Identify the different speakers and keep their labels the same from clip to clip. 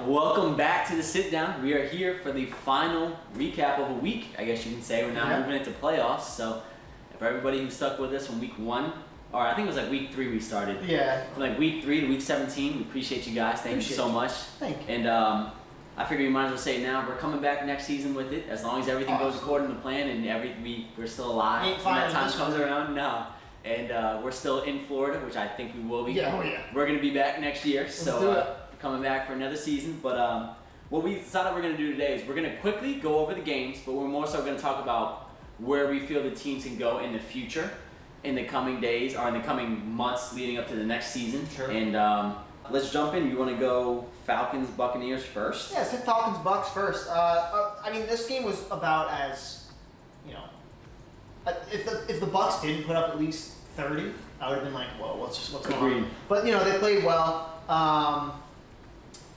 Speaker 1: Welcome back to the sit down. We are here for the final recap of a week, I guess you can say. We're now moving into playoffs. So, for everybody who stuck with us from week 1, or I think it was like week 3 we started.
Speaker 2: Yeah.
Speaker 1: From like week 3 to week 17, we appreciate you guys. Thank you so much.
Speaker 2: Thank you.
Speaker 1: And I figure you might as well say it now. We're coming back next season with it, as long as everything goes according to plan and every week we're still alive. When that time comes around, no. And we're still in Florida, which I think we will be.
Speaker 2: Yeah,
Speaker 1: We're going to be back next year.
Speaker 2: Let's do it.
Speaker 1: Coming back for another season. But what we decided we're going to do today is we're going to quickly go over the games, but we're more so going to talk about where we feel the teams can go in the future, in the coming days, or in the coming months leading up to the next season.
Speaker 2: Sure.
Speaker 1: And let's jump in. You want to go Falcons, Buccaneers first?
Speaker 2: Yeah, let's hit Falcons, Bucks first. I mean, this game was about as, you know, if the Bucks didn't put up at least 30, I would have been like, whoa, what's going on? But, you know, they played well.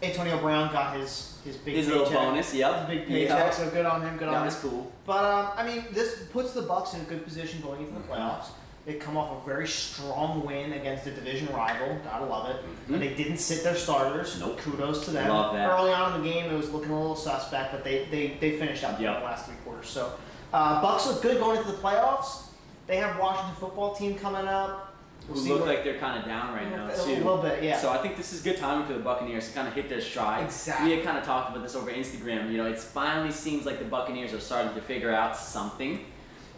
Speaker 2: Antonio Brown got his big
Speaker 1: his
Speaker 2: paycheck.
Speaker 1: Little bonus, yep.
Speaker 2: His big paycheck, so good on him, good on him.
Speaker 1: That's cool.
Speaker 2: But, I mean, this puts the Bucks in a good position going into the playoffs. They come off a very strong win against a division rival. Gotta love it. And they didn't sit their starters.
Speaker 1: Nope.
Speaker 2: Kudos to them.
Speaker 1: Love that.
Speaker 2: Early on in the game, it was looking a little suspect, but they finished out the last 3 quarters. So, Bucks look good going into the playoffs. They have Washington football team coming up.
Speaker 1: Who look like they're kind of down right now, too.
Speaker 2: A little bit, yeah.
Speaker 1: So I think this is good timing for the Buccaneers to kind of hit their stride.
Speaker 2: Exactly.
Speaker 1: We had kind of talked about this over Instagram. You know, it finally seems like the Buccaneers are starting to figure out something.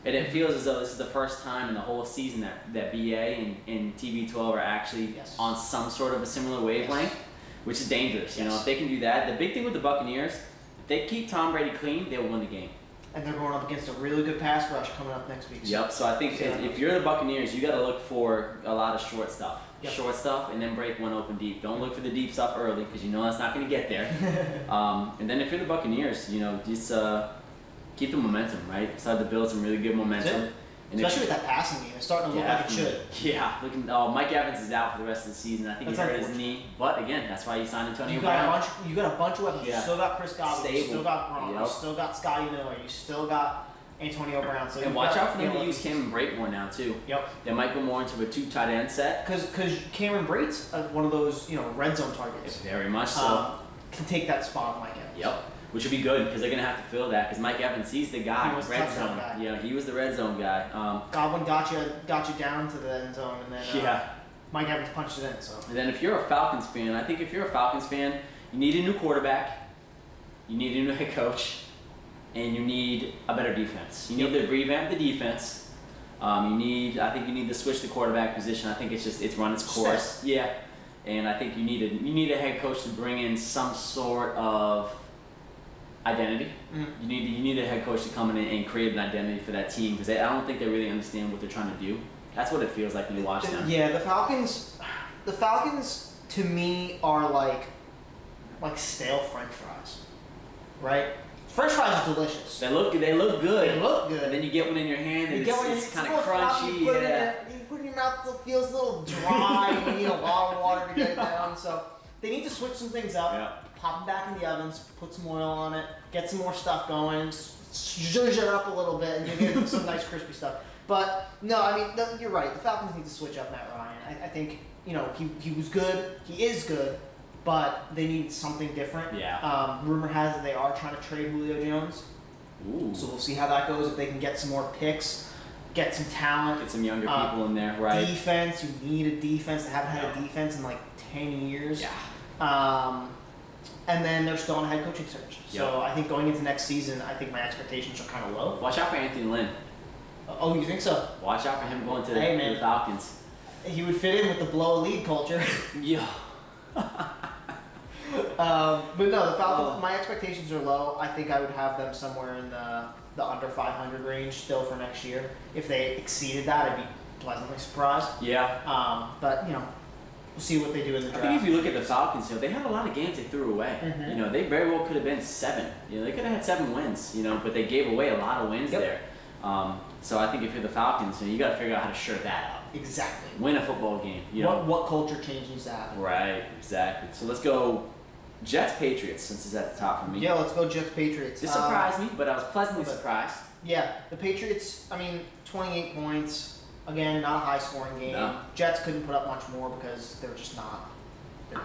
Speaker 1: And it feels as though this is the first time in the whole season that BA and TB12 are actually on some sort of a similar wavelength, which is dangerous. You know, if they can do that. The big thing with the Buccaneers, if they keep Tom Brady clean, they will win the game.
Speaker 2: And they're going up against a really good pass rush coming up next week.
Speaker 1: Yep, so I think if you're the Buccaneers, you got to look for a lot of short stuff.
Speaker 2: Yep.
Speaker 1: Short stuff, and then break one open deep. Don't look for the deep stuff early, because you know that's not going to get there. And then if you're the Buccaneers, you know, just keep the momentum, right? Start to build some really good momentum. And
Speaker 2: especially with that passing game, it's starting to look like it should.
Speaker 1: Yeah, Mike Evans is out for the rest of the season. I think he hurt his knee. But again, that's why you signed Antonio Brown.
Speaker 2: You got a bunch of weapons.
Speaker 1: Yeah.
Speaker 2: You still got Chris Godwin. You still got Gronk.
Speaker 1: You
Speaker 2: still got Scotty Miller. You still got Antonio Brown. So
Speaker 1: and watch out for them to use Cameron Brate more now too.
Speaker 2: Yep.
Speaker 1: They might go more into a 2 tight end set.
Speaker 2: Because Cameron Brate's one of those red zone targets.
Speaker 1: Very much so.
Speaker 2: Can take that spot of Mike Evans.
Speaker 1: Yep. Which would be good because they're gonna have to fill that because Mike Evans, he's the guy.
Speaker 2: He was
Speaker 1: red zone. Yeah, he was the red zone guy.
Speaker 2: Godwin got you down to the end zone, and then Mike Evans punched it in. So.
Speaker 1: And then if you're a Falcons fan, I think if you're a Falcons fan, you need a new quarterback, you need a new head coach, and you need a better defense. You need to revamp the defense. I think you need to switch the quarterback position. I think it's run its course. Yeah, and I think you need a head coach to bring in some sort of identity. You need a head coach to come in and create an identity for that team because I don't think they really understand what they're trying to do. That's what it feels like when you watch them.
Speaker 2: Yeah, the Falcons to me are like stale French fries, right? French fries are delicious.
Speaker 1: They look good.
Speaker 2: They look good.
Speaker 1: And then you get one in your hand and it's kind of crunchy.
Speaker 2: You put it in your mouth, it feels a little dry. You need a lot of water to get it down. So they need to switch some things up.
Speaker 1: Yeah.
Speaker 2: Pop them back in the ovens, put some oil on it, get some more stuff going, zhuzh it up a little bit, and you get some nice crispy stuff. But no, I mean, you're right. The Falcons need to switch up Matt Ryan. I think, you know, he was good. He is good, but they need something different.
Speaker 1: Yeah.
Speaker 2: Rumor has it they are trying to trade Julio Jones.
Speaker 1: Ooh.
Speaker 2: So we'll see how that goes. If they can get some more picks, get some talent,
Speaker 1: get some younger people in there, right?
Speaker 2: Defense. You need a defense. They haven't had a defense in like 10 years.
Speaker 1: Yeah.
Speaker 2: And then they're still on a head coaching search. So I think going into next season, I think my expectations are kind of low.
Speaker 1: Watch out for Anthony Lynn.
Speaker 2: Oh, you think so?
Speaker 1: Watch out for him going to the Falcons.
Speaker 2: He would fit in with the blow a lead culture.
Speaker 1: Yeah.
Speaker 2: But no, the Falcons, my expectations are low. I think I would have them somewhere in the under 500 range still for next year. If they exceeded that, I'd be pleasantly surprised.
Speaker 1: Yeah.
Speaker 2: But, you know, we'll see what they do in the draft.
Speaker 1: I think if you look at the Falcons, you know, they had a lot of games they threw away. You know, they very well could have been 7. You know, they could have had 7 wins. You know, but they gave away a lot of wins there. So I think if you're the Falcons, you got to figure out how to shirt that up.
Speaker 2: Exactly.
Speaker 1: Win a football game. You know?
Speaker 2: What culture change needs to happen?
Speaker 1: Right. Exactly. So let's go Jets Patriots since it's at the top for me.
Speaker 2: Yeah, let's go Jets Patriots.
Speaker 1: This surprised me, but I was pleasantly surprised.
Speaker 2: Yeah, the Patriots. I mean, 28 points. Again, not a high-scoring game.
Speaker 1: No.
Speaker 2: Jets couldn't put up much more because they're just not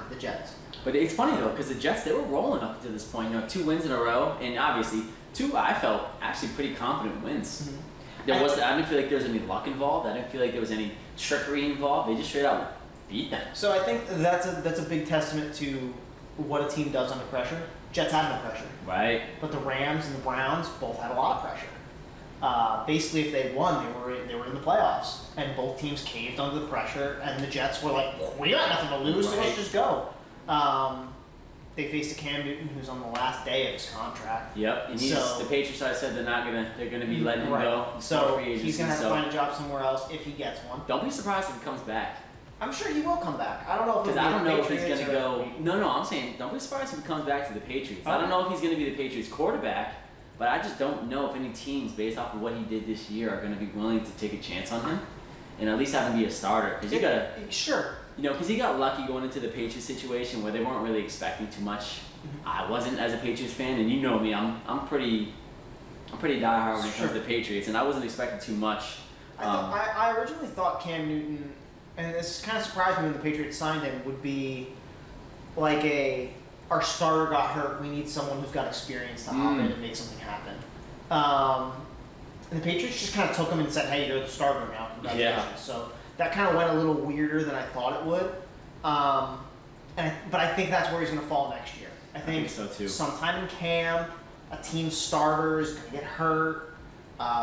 Speaker 2: the Jets.
Speaker 1: But it's funny though, because the Jets, they were rolling up to this point. 2 wins in a row, and obviously 2 I felt actually pretty competent wins.
Speaker 2: Mm-hmm.
Speaker 1: I didn't feel like there was any luck involved. I didn't feel like there was any trickery involved. They just straight out beat them.
Speaker 2: So I think that's a big testament to what a team does under pressure. Jets had no pressure,
Speaker 1: Right.
Speaker 2: but the Rams and the Browns both had a lot of pressure. Basically, if they won, they were in the playoffs, and both teams caved under the pressure. And the Jets were like, "We got nothing to lose, so let's
Speaker 1: Right.
Speaker 2: just go." They faced a Cam Newton who's on the last day of his contract.
Speaker 1: Yep. And the Patriots side said they're gonna be letting him
Speaker 2: Right.
Speaker 1: go.
Speaker 2: So
Speaker 1: Free agency,
Speaker 2: he's gonna have to find a job somewhere else if he gets one.
Speaker 1: Don't be surprised if he comes back.
Speaker 2: I'm sure he will come back. I don't know if
Speaker 1: Because
Speaker 2: he'll
Speaker 1: I
Speaker 2: be
Speaker 1: don't
Speaker 2: the
Speaker 1: know if he's
Speaker 2: Patriots
Speaker 1: going to
Speaker 2: or-
Speaker 1: go. No, I'm saying don't be surprised if he comes back to the Patriots. I
Speaker 2: Okay.
Speaker 1: don't know if he's going to be the Patriots quarterback, but I just don't know if any teams, based off of what he did this year, are going to be willing to take a chance on him and at least have him be a starter. Because
Speaker 2: Sure.
Speaker 1: because he got lucky going into the Patriots situation where they weren't really expecting too much. I wasn't as a Patriots fan, and you know me, I'm pretty diehard when it comes to the Patriots, and I wasn't expecting too much.
Speaker 2: I originally thought Cam Newton, and this kind of surprised me when the Patriots signed him, would be like our starter got hurt, we need someone who's got experience to hop in and make something happen. And the Patriots just kind of took him and said, "Hey, you're the starter now. Congratulations."
Speaker 1: Yeah.
Speaker 2: So that kind of went a little weirder than I thought it would. But I think that's where he's going to fall next year. I think
Speaker 1: so too.
Speaker 2: Sometime in camp, a team starter is going to get hurt.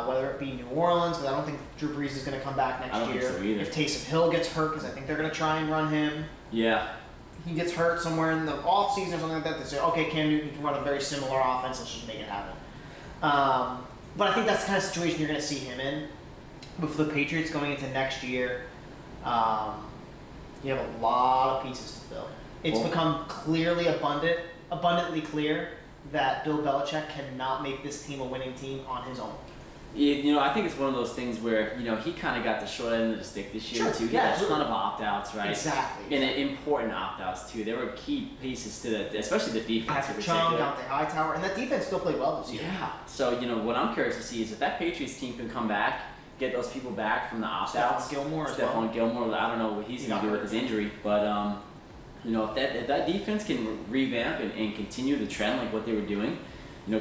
Speaker 2: Whether it be New Orleans, because I don't think Drew Brees is going to come back next
Speaker 1: I don't
Speaker 2: year.
Speaker 1: think so either.
Speaker 2: If Taysom Hill gets hurt, because I think they're going to try and run him.
Speaker 1: Yeah.
Speaker 2: He gets hurt somewhere in the off season or something like that. They say, "Okay, Cam Newton can run a very similar offense. Let's just make it happen." But I think that's the kind of situation you're going to see him in. With the Patriots going into next year, you have a lot of pieces to fill. It's become abundantly clear that Bill Belichick cannot make this team a winning team on his own.
Speaker 1: I think it's one of those things where, he kind of got the short end of the stick this year,
Speaker 2: Sure,
Speaker 1: too. He
Speaker 2: yeah,
Speaker 1: had a ton of opt-outs, right?
Speaker 2: Exactly.
Speaker 1: And important opt-outs, too. There were key pieces to that, especially the defense.
Speaker 2: Patrick Chung, Dante Hightower, and that defense still played well this year.
Speaker 1: Yeah. So, what I'm curious to see is if that Patriots team can come back, get those people back from the opt-outs.
Speaker 2: Stephon Gilmore as
Speaker 1: Stephon
Speaker 2: well.
Speaker 1: Gilmore, I don't know what he's going to do with his injury, but, if that defense can revamp and continue the trend like what they were doing,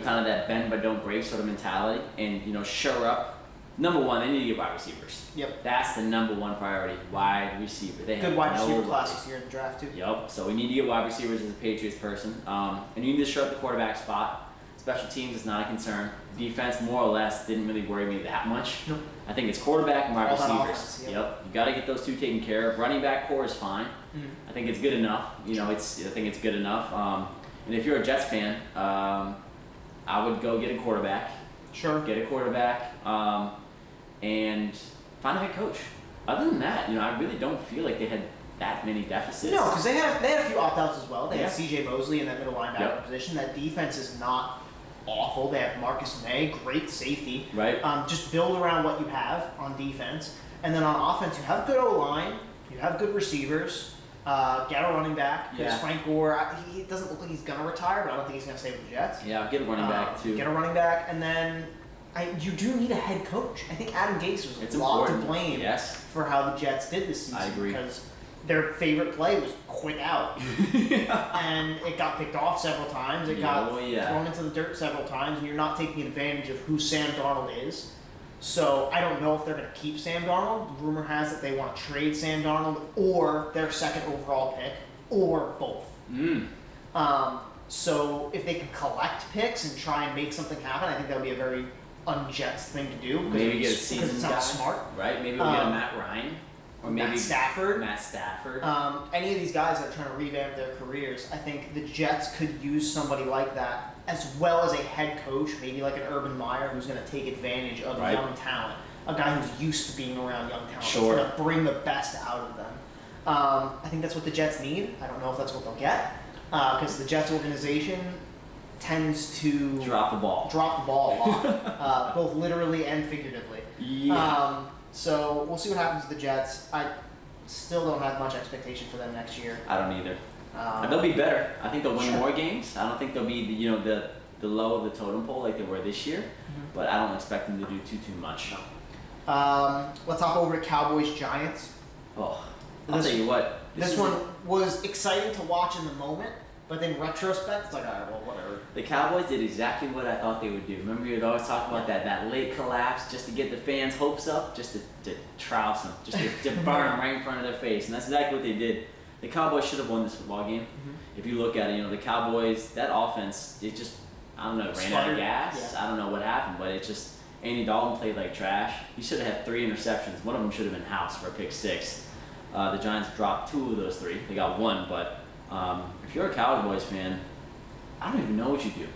Speaker 1: kind of that bend but don't break sort of mentality, and, shore up. Number one, they need to get wide receivers.
Speaker 2: Yep.
Speaker 1: That's the number one priority, wide receiver. They
Speaker 2: Good
Speaker 1: have
Speaker 2: wide
Speaker 1: no
Speaker 2: receiver
Speaker 1: wide.
Speaker 2: class this year in the draft, too.
Speaker 1: Yep. So we need to get wide receivers as a Patriots person. And you need to shore up the quarterback spot. Special teams is not a concern. Defense, more or less, didn't really worry me that much.
Speaker 2: Nope.
Speaker 1: I think it's quarterback and wide
Speaker 2: All that
Speaker 1: receivers.
Speaker 2: offense, yep.
Speaker 1: You got to get those two taken care of. Running back core is fine. I think it's good enough. I think it's good enough. And if you're a Jets fan, I would go get a quarterback.
Speaker 2: Sure.
Speaker 1: Get a quarterback. And find a head coach. Other than that, I really don't feel like they had that many deficits.
Speaker 2: No, because they had a few opt-outs as well. They had
Speaker 1: Yeah.
Speaker 2: C.J. Mosley in that middle linebacker
Speaker 1: Yep.
Speaker 2: position. That defense is not awful. They have Marcus May, great safety.
Speaker 1: Right.
Speaker 2: Just build around what you have on defense. And then on offense, you have good O-line. You have good receivers. Get a running back. Because
Speaker 1: Yeah.
Speaker 2: Frank Gore, he doesn't look like he's going to retire, but I don't think he's going to stay with the Jets.
Speaker 1: Yeah, get a running back too.
Speaker 2: Get a running back. And then you do need a head coach. I think Adam Gase was
Speaker 1: It's
Speaker 2: a lot to
Speaker 1: important.
Speaker 2: blame
Speaker 1: Yes.
Speaker 2: for how the Jets did this season.
Speaker 1: I agree.
Speaker 2: Because their favorite play was quick out. And it got picked off several times. It got thrown into the dirt several times, and you're not taking advantage of who Sam Darnold is. So I don't know if they're going to keep Sam Darnold. Rumor has it they want to trade Sam Darnold or their second overall pick, or both. So if they can collect picks and try and make something happen, I think that would be a very un-Jets thing to do.
Speaker 1: Maybe get a
Speaker 2: because
Speaker 1: seasoned
Speaker 2: it's
Speaker 1: guy.
Speaker 2: not smart.
Speaker 1: Right? Maybe we'll get a Matt Ryan. Or maybe
Speaker 2: Matt Stafford.
Speaker 1: Matt Stafford.
Speaker 2: Any of these guys that are trying to revamp their careers, I think the Jets could use somebody like that, as well as a head coach, maybe like an Urban Meyer, who's going to take advantage of young talent. A guy who's used to being around young talent.
Speaker 1: Sure.
Speaker 2: That's going to bring the best out of them. I think that's what the Jets need. I don't know if that's what they'll get, because the Jets organization tends to
Speaker 1: Drop the ball.
Speaker 2: a lot, both literally and figuratively.
Speaker 1: Yeah.
Speaker 2: So we'll see what happens to the Jets. I still don't have much expectation for them next year.
Speaker 1: I don't either. They'll be better. I think they'll win more games. I don't think they'll be the low of the totem pole like they were this year. But I don't expect them to do too much.
Speaker 2: Let's hop over to Cowboys Giants.
Speaker 1: Oh, I'll tell you what.
Speaker 2: This one was exciting to watch in the moment, but in retrospect, it's like, all right, well, whatever.
Speaker 1: The Cowboys did exactly what I thought they would do. Remember, you would always talk about that late collapse just to get the fans' hopes up, just to trounce them, just to burn them right in front of their face. And that's exactly what they did. The Cowboys should have won this football game. If you look at it, the Cowboys, that offense, it just, I don't know, ran out of gas.
Speaker 2: Yeah.
Speaker 1: I don't know what happened, but it just, Andy Dalton played like trash. He should have had 3 interceptions. One of them should have been house for a pick 6. The Giants dropped 2 of those 3. They got 1, but if you're a Cowboys fan, I don't even know what you do.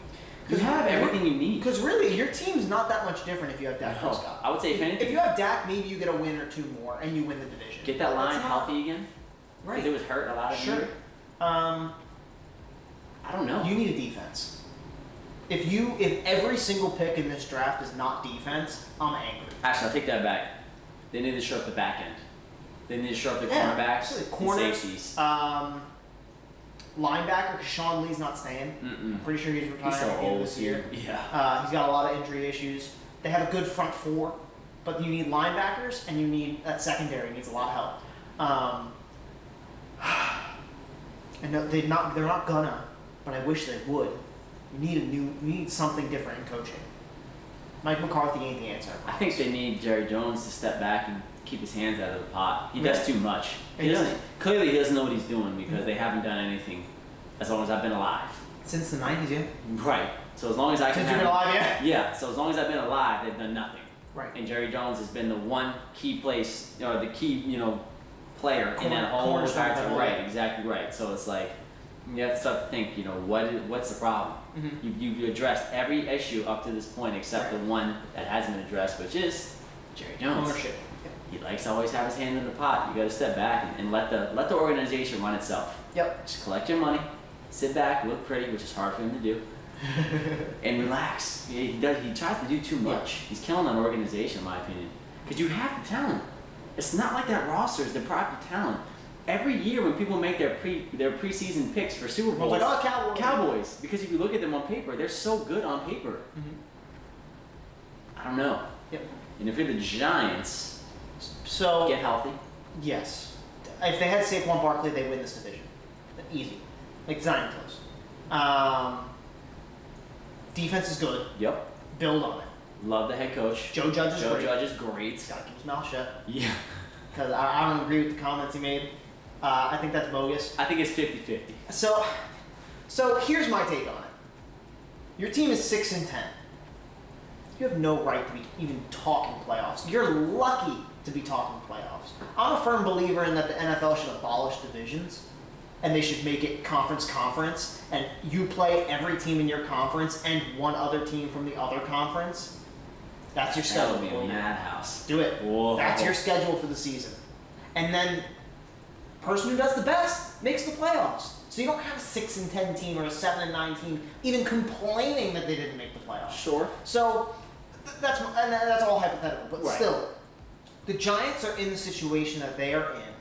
Speaker 1: You have everything you need.
Speaker 2: Because really, your team's not that much different if you have Dak Prescott.
Speaker 1: I would say
Speaker 2: if you have Dak, maybe you get a win or 2 more and you win the division.
Speaker 1: Get that line healthy again.
Speaker 2: Right.
Speaker 1: Because it was hurt a lot of the year. I don't know.
Speaker 2: You need a defense. If every single pick in this draft is not defense, I'm angry.
Speaker 1: Actually, I'll take that back. They need to show up the back end. They need to show up the cornerbacks and safeties.
Speaker 2: Linebacker, because Sean Lee's not staying. I'm pretty sure he's retiring at the end of this year.
Speaker 1: Yeah.
Speaker 2: He's got a lot of injury issues. They have a good front 4, but you need linebackers and you need that secondary needs a lot of help. And they're not gonna, but I wish they would. You need something different in coaching. Mike McCarthy ain't the answer.
Speaker 1: I think they need Jerry Jones to step back and keep his hands out of the pot. He does too much. Clearly he doesn't know what he's doing because they haven't done anything as long as I've been alive.
Speaker 2: Since the 90s, yeah.
Speaker 1: Right. So as long as I can.
Speaker 2: Since you've been alive, yeah.
Speaker 1: Yeah. So as long as I've been alive, they've done nothing.
Speaker 2: Right.
Speaker 1: And Jerry Jones has been the one key place, or the key, player in that whole entire team. Right. Exactly right. So it's like you have to start to think, what's the problem? You've addressed every issue up to this point except the one that hasn't been addressed, which is Jerry Jones.
Speaker 2: Ownership.
Speaker 1: He likes to always have his hand in the pot. You got to step back and let the organization run itself.
Speaker 2: Yep.
Speaker 1: Just collect your money, sit back, look pretty, which is hard for him to do, and relax. He tries to do too much. He's killing that organization, in my opinion, because you have the talent. It's not like that roster is deprived of talent. Every year when people make their preseason picks for Super Bowls, Cowboys, because if you look at them on paper, they're so good on paper. I don't know.
Speaker 2: Yep.
Speaker 1: And if you're the Giants,
Speaker 2: so
Speaker 1: get healthy.
Speaker 2: Yes. If they had Saquon Barkley, they win this division. Easy. Like Zion close. Defense is good.
Speaker 1: Yep.
Speaker 2: Build on it.
Speaker 1: Love the head coach.
Speaker 2: Joe Judge is
Speaker 1: great.
Speaker 2: He's got to keep his mouth shut.
Speaker 1: Yeah.
Speaker 2: Because I don't agree with the comments he made. I think that's bogus.
Speaker 1: I think it's 50-50.
Speaker 2: So here's my take on it. Your team is 6-10. You have no right to be even talking playoffs. You're lucky to be talking playoffs. I'm a firm believer in that the NFL should abolish divisions, and they should make it conference, and you play every team in your conference and one other team from the other conference. That's your schedule.
Speaker 1: That would be a madhouse.
Speaker 2: Do it.
Speaker 1: Whoa.
Speaker 2: That's your schedule for the season. And then person who does the best makes the playoffs. So you don't have a 6-10 team or a 7-9 team even complaining that they didn't make the playoffs.
Speaker 1: Sure.
Speaker 2: So that's all hypothetical, but still, the Giants are in the situation that they are in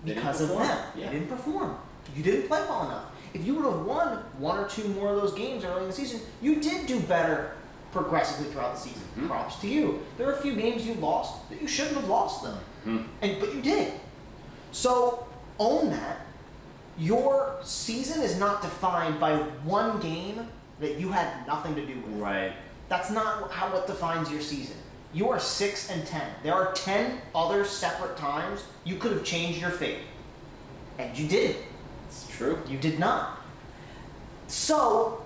Speaker 2: because of them.
Speaker 1: Yeah.
Speaker 2: They didn't perform. You didn't play well enough. If you would have won 1 or 2 more of those games early in the season, you did do better progressively throughout the season. Props to you. There are a few games you lost that you shouldn't have lost them, but you did. So own that. Your season is not defined by one game that you had nothing to do with.
Speaker 1: Right.
Speaker 2: That's not what defines your season. You are 6-10. There are 10 other separate times you could have changed your fate, and you didn't.
Speaker 1: It's true.
Speaker 2: You did not. So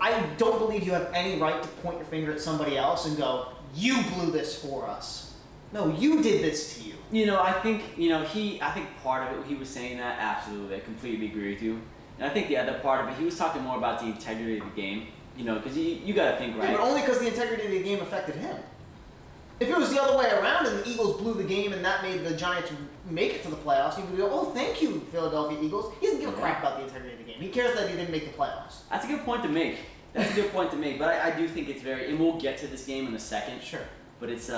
Speaker 2: I don't believe you have any right to point your finger at somebody else and go, "You blew this for us." No, you did this to you.
Speaker 1: I think I think part of it he was saying that absolutely, I completely agree with you, and I think the other part of it he was talking more about the integrity of the game. Because you got to think right.
Speaker 2: Yeah, but only because the integrity of the game affected him. If it was the other way around and the Eagles blew the game and that made the Giants make it to the playoffs, he would go, "Oh, thank you, Philadelphia Eagles." He doesn't give a crap about the integrity of the game. He cares that he didn't make the playoffs.
Speaker 1: That's a good point to make. But I do think it's and we'll get to this game in a second.
Speaker 2: Sure.
Speaker 1: But it's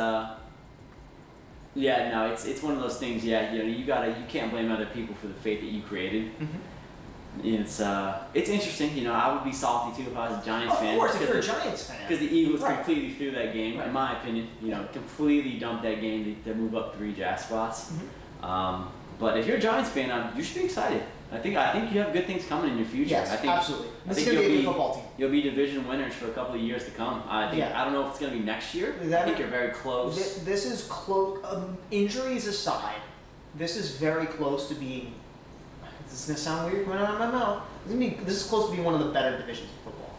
Speaker 1: it's one of those things. Yeah, you can't blame other people for the fate that you created. It's interesting. I would be salty too if I was a Giants fan.
Speaker 2: Of course, if you're a Giants fan.
Speaker 1: Because the Eagles completely threw that game, in my opinion. Completely dumped that game to move up 3 draft spots. But if you're a Giants fan, you should be excited. I think you have good things coming in your future.
Speaker 2: Yes,
Speaker 1: I think,
Speaker 2: absolutely. This is
Speaker 1: think
Speaker 2: going to be a good football team.
Speaker 1: You'll be division winners for a couple of years to come. I don't know if it's going to be next year. I think you're very close.
Speaker 2: This is close. Injuries aside, this is very close to being. This is going to sound weird coming out of my mouth. This is close to being one of the better divisions of football.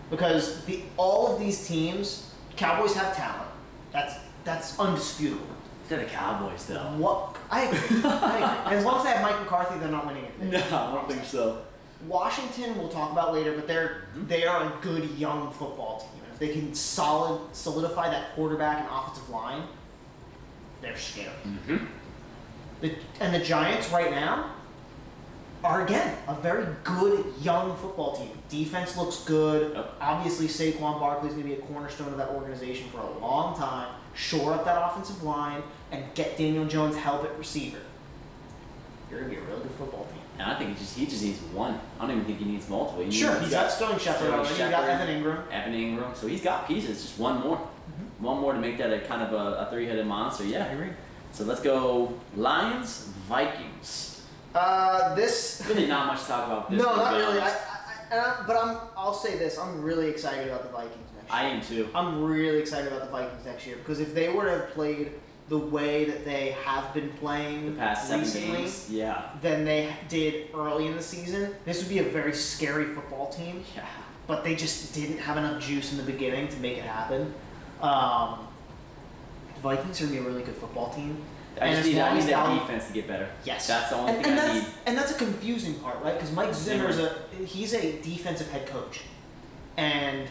Speaker 2: Because all of these teams, Cowboys have talent. That's undisputable.
Speaker 1: They're the Cowboys, though.
Speaker 2: What? I agree. As long as they have Mike McCarthy, they're not winning it.
Speaker 1: No, I don't think so.
Speaker 2: Washington, we'll talk about later, but they are a good young football team. And if they can solidify that quarterback and offensive line, they're scary. And the Giants right now are, again, a very good young football team. Defense looks good.
Speaker 1: Yep.
Speaker 2: Obviously, Saquon Barkley is going to be a cornerstone of that organization for a long time. Shore up that offensive line and get Daniel Jones help at receiver. You're going to be a really good football team.
Speaker 1: And I think he just needs one. I don't even think he needs multiple.
Speaker 2: He's got Sterling Shepard already. He's got Evan Ingram.
Speaker 1: So he's got pieces. Just one more. One more to make that a kind of a three-headed monster. Yeah.
Speaker 2: I agree.
Speaker 1: So let's go Lions, Vikings.
Speaker 2: This
Speaker 1: really not much to talk about this.
Speaker 2: No, not really. I'll say this. I'm really excited about the Vikings next year.
Speaker 1: I am too.
Speaker 2: I'm really excited about the Vikings next year because if they were to have played the way that they have been playing
Speaker 1: the past
Speaker 2: recently,
Speaker 1: 7 games,
Speaker 2: than they did early in the season, this would be a very scary football team.
Speaker 1: Yeah.
Speaker 2: But they just didn't have enough juice in the beginning to make it happen. The Vikings are going to be a really good football team.
Speaker 1: I need that defense to get better.
Speaker 2: Yes.
Speaker 1: That's the only thing I need.
Speaker 2: And that's a confusing part, right? Because Mike Zimmer he's a defensive head coach. And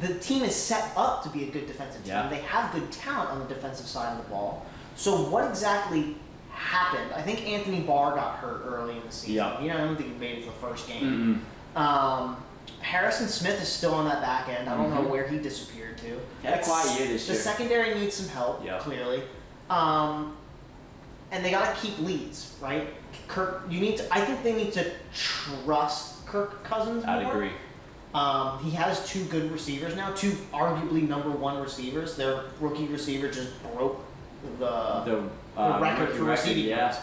Speaker 2: the team is set up to be a good defensive team.
Speaker 1: Yeah.
Speaker 2: They have good talent on the defensive side of the ball. So what exactly happened? I think Anthony Barr got hurt early in the season.
Speaker 1: Yeah.
Speaker 2: I don't think he made it to the first game. Harrison Smith is still on that back end. I don't know where he disappeared to.
Speaker 1: He had a quiet year this year.
Speaker 2: The secondary needs some help, clearly. And they got to keep leads, right? I think they need to trust Kirk Cousins more.
Speaker 1: I'd agree.
Speaker 2: He has two good receivers now, two arguably number one receivers. Their rookie receiver just broke the record for receiving yards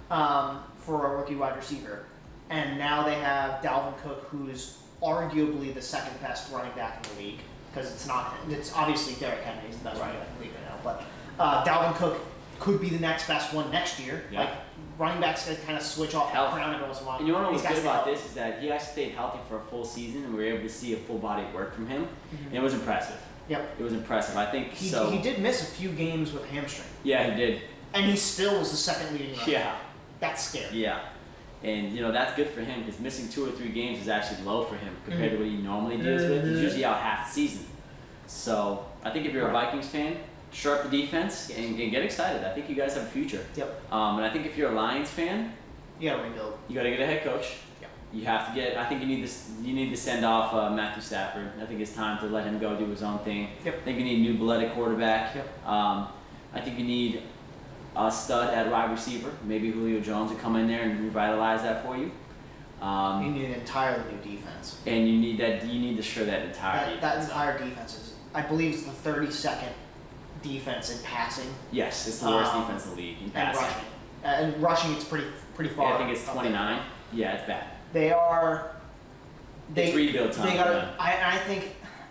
Speaker 2: for a rookie wide receiver. And now they have Dalvin Cook, who's arguably the second best running back in the league. Because it's obviously Derrick Henry's the best running back in the league right now. But Dalvin Cook could be the next best one next year.
Speaker 1: Yeah.
Speaker 2: Like, running backs can kind of switch off the crown every once in a while.
Speaker 1: And you want to know what's good about this is that he actually stayed healthy for a full season, and we were able to see a full body of work from him, and it was impressive.
Speaker 2: Yep.
Speaker 1: It was impressive. I think
Speaker 2: he did miss a few games with hamstring.
Speaker 1: Yeah, he did.
Speaker 2: And he still was the second leading runner.
Speaker 1: Yeah.
Speaker 2: That's scary.
Speaker 1: Yeah. And, that's good for him because missing 2 or 3 games is actually low for him compared to what he normally deals with. He's usually out half the season. So, I think if you're a Vikings fan, shore up the defense and get excited. I think you guys have a future.
Speaker 2: Yep.
Speaker 1: And I think if you're a Lions fan,
Speaker 2: you gotta rebuild.
Speaker 1: You gotta get a head coach.
Speaker 2: Yep.
Speaker 1: You have to get. I think you need to send off Matthew Stafford. I think it's time to let him go do his own thing.
Speaker 2: Yep.
Speaker 1: I think you need a new blood at quarterback.
Speaker 2: Yep.
Speaker 1: I think you need a stud at wide receiver. Maybe Julio Jones will come in there and revitalize that for you.
Speaker 2: You need an entirely new defense.
Speaker 1: And you need to shore that entire defense.
Speaker 2: That entire defense is, I believe, it's the 32nd defense in passing.
Speaker 1: Yes, it's the worst defense in the league in passing.
Speaker 2: And rushing, it's pretty far.
Speaker 1: Yeah, I think it's 29. Yeah, it's bad.
Speaker 2: It's
Speaker 1: rebuild time.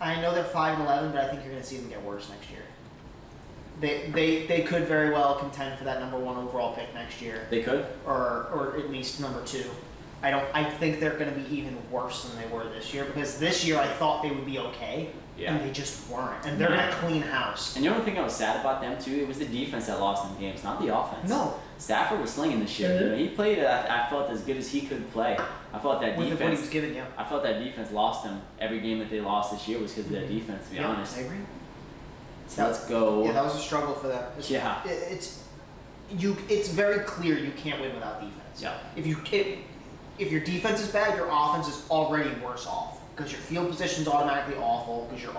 Speaker 2: I know they're 5-11, but I think you're going to see them get worse next year. They could very well contend for that number 1 overall pick next year.
Speaker 1: They could,
Speaker 2: or at least number 2. I think they're going to be even worse than they were this year because this year I thought they would be okay, and they just weren't. And they're going to clean house.
Speaker 1: And the only thing I was sad about them too, it was the defense that lost them games, not the offense.
Speaker 2: No.
Speaker 1: Stafford was slinging this year. He played. I felt as good as he could play. I felt that defense.
Speaker 2: What he was given,
Speaker 1: I felt that defense lost them every game that they lost this year was because of that defense. To be honest.
Speaker 2: I agree.
Speaker 1: So let's go.
Speaker 2: Yeah, that was a struggle for them. It's very clear you can't win without defense.
Speaker 1: Yeah.
Speaker 2: If your defense is bad, your offense is already worse off because your field position's automatically awful because you're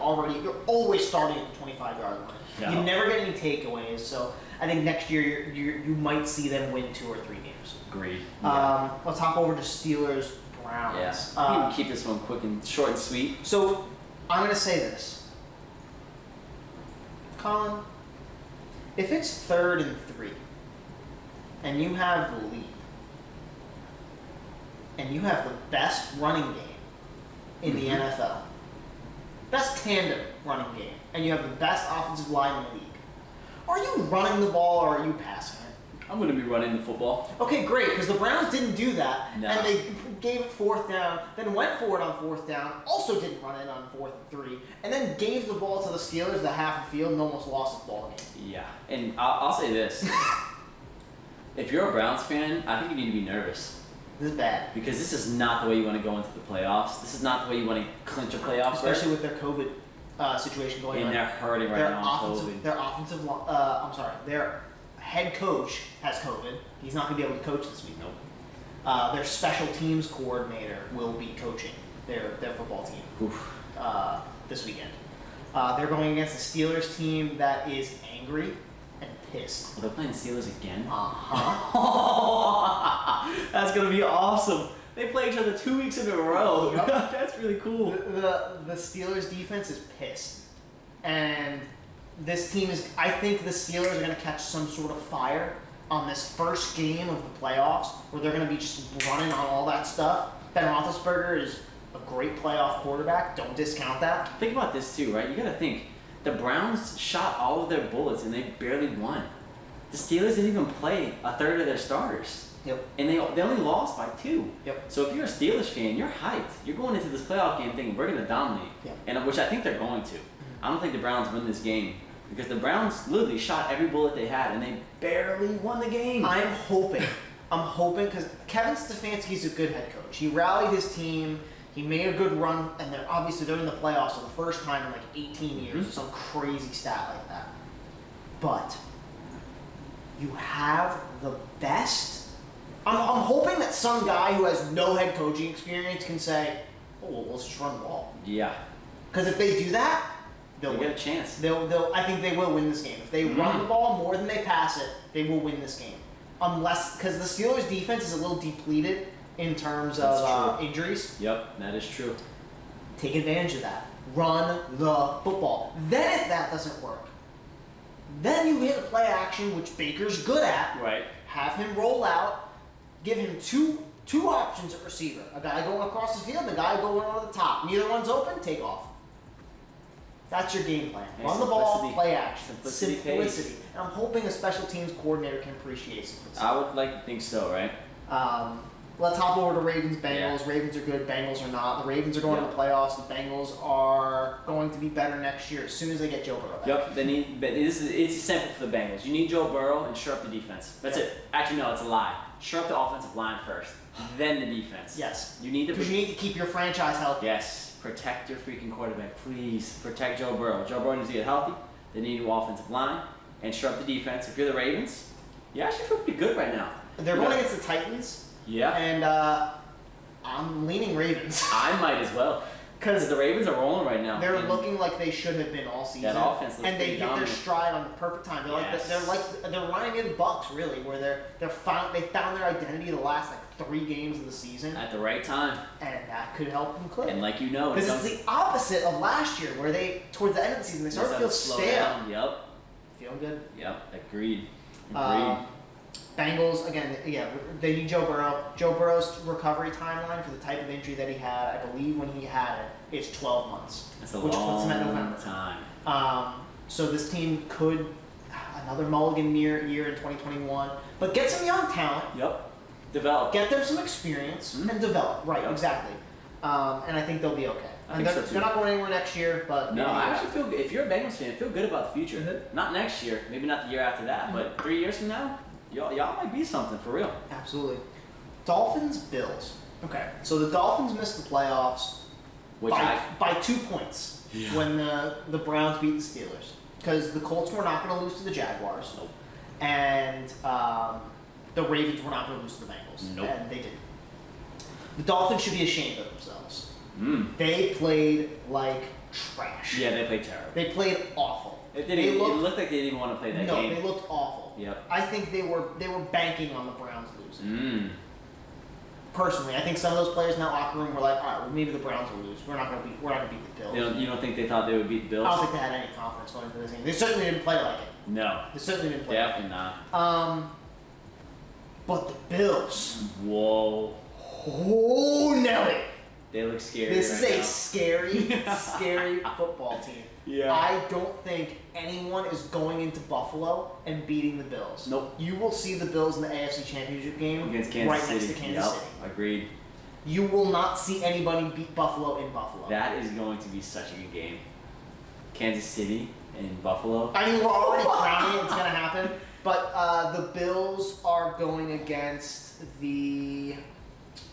Speaker 2: always starting at the 25-yard line. Yeah. You never get any takeaways, so I think next year you might see them win 2 or 3 games.
Speaker 1: Agreed.
Speaker 2: Let's hop over to Steelers Browns.
Speaker 1: Yes. Yeah. We can keep this one quick and short and sweet.
Speaker 2: So I'm going to say this, Colin. If it's 3rd and 3, and you have the lead, and you have the best running game in the NFL, best tandem running game, and you have the best offensive line in the league, are you running the ball or are you passing it?
Speaker 1: I'm going to be running the football.
Speaker 2: Okay, great, because the Browns didn't do that,
Speaker 1: No.
Speaker 2: and they gave it 4th down, then went for it on 4th down, also didn't run it on 4th and 3, and then gave the ball to the Steelers at half the field and almost lost the ball game.
Speaker 1: Yeah, and I'll say this. If you're a Browns fan, I think you need to be nervous.
Speaker 2: This is bad.
Speaker 1: Because this is not the way you want to go into the playoffs. This is not the way you want to clinch a playoff
Speaker 2: Especially with their COVID situation going on.
Speaker 1: And they're hurting right now on COVID.
Speaker 2: Their head coach has COVID. He's not going to be able to coach this week.
Speaker 1: Nope.
Speaker 2: Their special teams coordinator will be coaching their football team this weekend. They're going against a Steelers team that is angry and pissed.
Speaker 1: Well, they're playing Steelers again? That's going to be awesome. They play each other 2 weeks in a row.
Speaker 2: Yep.
Speaker 1: That's really cool.
Speaker 2: The Steelers defense is pissed. And this team is, I think the Steelers are going to catch some sort of fire on this first game of the playoffs where they're going to be just running on all that stuff. Ben Roethlisberger is a great playoff quarterback. Don't discount that.
Speaker 1: Think about this too, right? You got to think. The Browns shot all of their bullets and they barely won. The Steelers didn't even play a third of their starters.
Speaker 2: Yep.
Speaker 1: And they only lost by 2.
Speaker 2: Yep.
Speaker 1: So if you're a Steelers fan, you're hyped. You're going into this playoff game thinking we're going to dominate.
Speaker 2: Yep.
Speaker 1: And which I think they're going to. I don't think the Browns win this game because the Browns literally shot every bullet they had and they barely won the game.
Speaker 2: I'm hoping because Kevin Stefanski's a good head coach. He rallied his team. He made a good run, and they're in the playoffs for the first time in like 18 years, or some crazy stat like that. But you have the best. I'm hoping that some guy who has no head coaching experience can say, "Oh, well, let's just run the ball."
Speaker 1: Yeah.
Speaker 2: Because if they do that, they'll
Speaker 1: They
Speaker 2: win.
Speaker 1: get a chance.
Speaker 2: They'll. I think they will win this game. If they run the ball more than they pass it, they will win this game. Unless, because the Steelers' defense is a little depleted in terms of injuries.
Speaker 1: Yep, that is true.
Speaker 2: Take advantage of that. Run the football. Then if that doesn't work, then you hit a play action, which Baker's good at.
Speaker 1: Right.
Speaker 2: Have him roll out. Give him two options at receiver. A guy going across the field and a guy going over the top. Neither one's open, take off. That's your game plan.
Speaker 1: Hey,
Speaker 2: Run the ball,
Speaker 1: simplicity.
Speaker 2: play action.
Speaker 1: Simplicity pays.
Speaker 2: And I'm hoping a special teams coordinator can appreciate simplicity.
Speaker 1: I would like to think so, right?
Speaker 2: Let's hop over to Ravens, Bengals.
Speaker 1: Yeah.
Speaker 2: Ravens are good, Bengals are not. The Ravens are going to the playoffs. The Bengals are going to be better next year as soon as they get Joe Burrow back.
Speaker 1: Yep, they need. But it's simple for the Bengals. You need Joe Burrow and shore up the defense. That's it. Actually, no, it's a lie. Shore up the offensive line first, then the defense.
Speaker 2: Yes.
Speaker 1: You need to.
Speaker 2: Because you need to keep your franchise healthy.
Speaker 1: Yes, protect your freaking quarterback, please. Protect Joe Burrow. Joe Burrow needs to get healthy. They need a new offensive line and shore up the defense. If you're the Ravens, you actually feel pretty good right now.
Speaker 2: They're going against the Titans.
Speaker 1: Yeah.
Speaker 2: And I'm leaning Ravens.
Speaker 1: I might as well. Because the Ravens are rolling right now.
Speaker 2: They're looking like they should have been all season.
Speaker 1: That offense looks
Speaker 2: and they hit
Speaker 1: dominant.
Speaker 2: their stride on the perfect time. They're reminding me of the Bucks really, where they found their identity the last like 3 games of the season,
Speaker 1: At the right time.
Speaker 2: and that could help them click.
Speaker 1: And like you know,
Speaker 2: This is the opposite of last year, where they towards the end of the season they started to feel stale.
Speaker 1: Yep.
Speaker 2: Feeling good.
Speaker 1: Yep. Agreed.
Speaker 2: Bengals again, they need Joe Burrow. Joe Burrow's recovery timeline for the type of injury that he had, I believe when he had it, is 12 months,
Speaker 1: That's a
Speaker 2: which puts him at
Speaker 1: long
Speaker 2: November.
Speaker 1: time.
Speaker 2: So this team could another mulligan year in 2021, but get some young talent,
Speaker 1: Yep. Develop.
Speaker 2: get them some experience, and develop. Right,
Speaker 1: Yep.
Speaker 2: exactly. And I think they'll be okay.
Speaker 1: I think so, too.
Speaker 2: They're not going anywhere next year, but
Speaker 1: No,
Speaker 2: maybe
Speaker 1: I actually feel good. If you're a Bengals fan, feel good about the future.
Speaker 2: Mhm.
Speaker 1: Not next year, maybe not the year after that, but 3 years from now, y'all might be something for real.
Speaker 2: absolutely. Dolphins, Bills. Okay, so the Dolphins missed the playoffs
Speaker 1: Which
Speaker 2: by 2 points when the Browns beat the Steelers, because the Colts were not going to lose to the Jaguars,
Speaker 1: Nope.
Speaker 2: and the Ravens were not going to lose to the Bengals,
Speaker 1: Nope.
Speaker 2: and they didn't. The Dolphins should be ashamed of themselves.
Speaker 1: Mm.
Speaker 2: They played like trash.
Speaker 1: Yeah, they played terrible.
Speaker 2: They played awful.
Speaker 1: It looked like they didn't even want to play that
Speaker 2: No,
Speaker 1: game.
Speaker 2: they looked awful.
Speaker 1: Yep.
Speaker 2: I think they were banking on the Browns losing.
Speaker 1: Mm.
Speaker 2: Personally, I think some of those players in that locker room were like, all right, well, maybe the Browns will lose. We're not going to beat the Bills.
Speaker 1: You don't think they thought they would beat the Bills?
Speaker 2: I don't think they had any confidence going into this game. They certainly didn't play like it.
Speaker 1: No.
Speaker 2: They certainly didn't play.
Speaker 1: Definitely not.
Speaker 2: But the Bills.
Speaker 1: Whoa.
Speaker 2: Oh, Nelly.
Speaker 1: They look scary.
Speaker 2: This is
Speaker 1: right
Speaker 2: a
Speaker 1: now.
Speaker 2: scary football team.
Speaker 1: Yeah.
Speaker 2: I don't think anyone is going into Buffalo and beating the Bills.
Speaker 1: Nope.
Speaker 2: You will see the Bills in the AFC Championship game
Speaker 1: Against Kansas
Speaker 2: right
Speaker 1: City.
Speaker 2: next to Kansas
Speaker 1: Yep.
Speaker 2: City.
Speaker 1: Agreed.
Speaker 2: You will not see anybody beat Buffalo in Buffalo.
Speaker 1: That is going to be such a good game. Kansas City and Buffalo.
Speaker 2: I mean, we're already crowning it. It's going to happen. But the Bills are going against the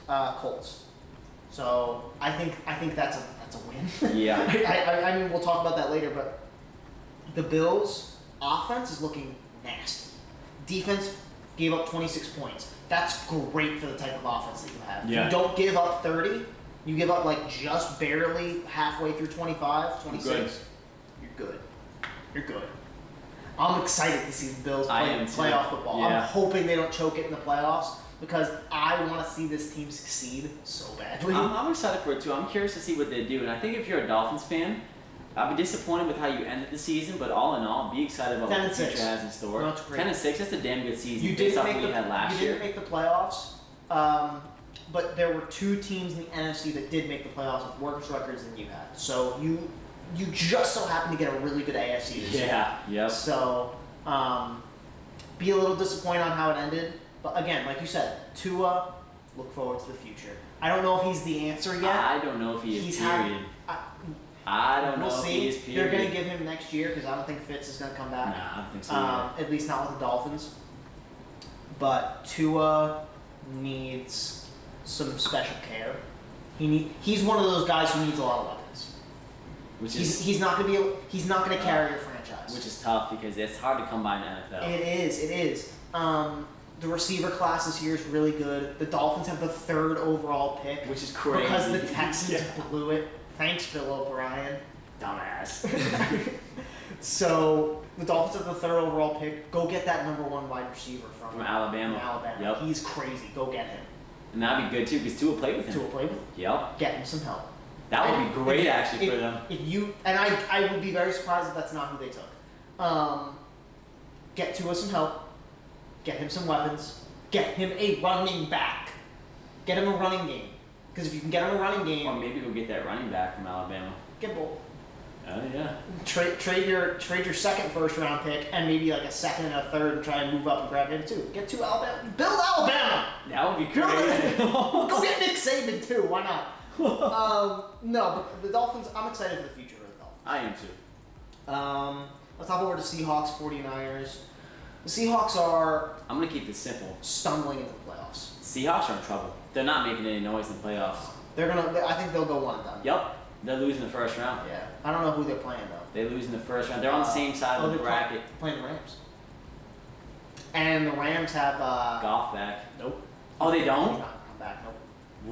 Speaker 2: Colts. So I think that's a win.
Speaker 1: Yeah.
Speaker 2: I mean, we'll talk about that later, but the Bills' offense is looking nasty. Defense gave up 26 points. That's great for the type of offense that you have.
Speaker 1: Yeah.
Speaker 2: You don't give up 30. You give up like just barely halfway through 25, 26. You're good. You're good. I'm excited to see the Bills
Speaker 1: I
Speaker 2: play
Speaker 1: am too.
Speaker 2: playoff football.
Speaker 1: Yeah.
Speaker 2: I'm hoping they don't choke it in the playoffs because I want to see this team succeed so badly.
Speaker 1: I'm excited for it too. I'm curious to see what they do. And I think if you're a Dolphins fan, I'll be disappointed with how you ended the season, but all in all, be excited about
Speaker 2: 10
Speaker 1: what
Speaker 2: and
Speaker 1: the future
Speaker 2: 6.
Speaker 1: has in store.
Speaker 2: No, it's great.
Speaker 1: 10-6, that's a damn good season
Speaker 2: You
Speaker 1: based
Speaker 2: didn't
Speaker 1: off
Speaker 2: make
Speaker 1: what
Speaker 2: the
Speaker 1: we had last
Speaker 2: you
Speaker 1: year.
Speaker 2: didn't make the playoffs, but there were 2 teams in the NFC that did make the playoffs with worse records than you had. So you just so happened to get a really good AFC this year.
Speaker 1: Yeah, yep.
Speaker 2: So be a little disappointed on how it ended, but again, like you said, Tua, look forward to the future. I don't know if he's the answer yet.
Speaker 1: I don't know if he is,
Speaker 2: He's
Speaker 1: period. I don't know
Speaker 2: We'll
Speaker 1: if he
Speaker 2: see.
Speaker 1: is, period.
Speaker 2: They're going to give him next year because I don't think Fitz is going to come back.
Speaker 1: Nah, I don't think so either.
Speaker 2: At least not with the Dolphins. But Tua needs some special care. He's one of those guys who needs a lot of weapons.
Speaker 1: Which is
Speaker 2: He's not going to carry your franchise.
Speaker 1: which is tough because it's hard to come by in the NFL.
Speaker 2: It is. The receiver class this year is really good. The Dolphins have the 3rd overall pick
Speaker 1: Which is crazy.
Speaker 2: because the Texans
Speaker 1: Yeah.
Speaker 2: blew it. Thanks, Bill O'Brien.
Speaker 1: Dumbass.
Speaker 2: So the Dolphins have the 3rd overall pick. Go get that number 1 wide receiver
Speaker 1: From Alabama.
Speaker 2: From Alabama.
Speaker 1: Yep.
Speaker 2: He's crazy. Go get him.
Speaker 1: And that'd be good too because Tua played with him.
Speaker 2: Tua play with.
Speaker 1: Yep.
Speaker 2: Get him some help.
Speaker 1: That would be great actually for them.
Speaker 2: If you and I would be very surprised if that's not who they took. Get Tua some help. Get him some weapons. Get him a running back. Get him a running game. Because if you can get him a running game,
Speaker 1: Or maybe we'll get that running back from Alabama.
Speaker 2: get both.
Speaker 1: Oh yeah.
Speaker 2: Trade your 2nd first round pick and maybe like a 2nd and a 3rd and try and move up and grab him too. Get to Alabama. Build Alabama.
Speaker 1: That would be
Speaker 2: Build
Speaker 1: crazy.
Speaker 2: it. Go get Nick Saban too. Why not? No, but the Dolphins. I'm excited for the future of the Dolphins.
Speaker 1: I am too.
Speaker 2: Let's hop over to Seahawks 49ers. The Seahawks are
Speaker 1: I'm gonna keep this simple.
Speaker 2: stumbling into the playoffs.
Speaker 1: Seahawks are in trouble. They're not making any noise in the playoffs.
Speaker 2: I think they'll go 1 and done.
Speaker 1: Yep. They're losing the first round.
Speaker 2: Yeah. I don't know who they're playing though.
Speaker 1: They lose in the first round. They're on the same side of the
Speaker 2: they're
Speaker 1: bracket.
Speaker 2: Playing the Rams. And the Rams have
Speaker 1: Golf back.
Speaker 2: Nope.
Speaker 1: Oh, they
Speaker 2: He's
Speaker 1: don't?
Speaker 2: not come back. Nope.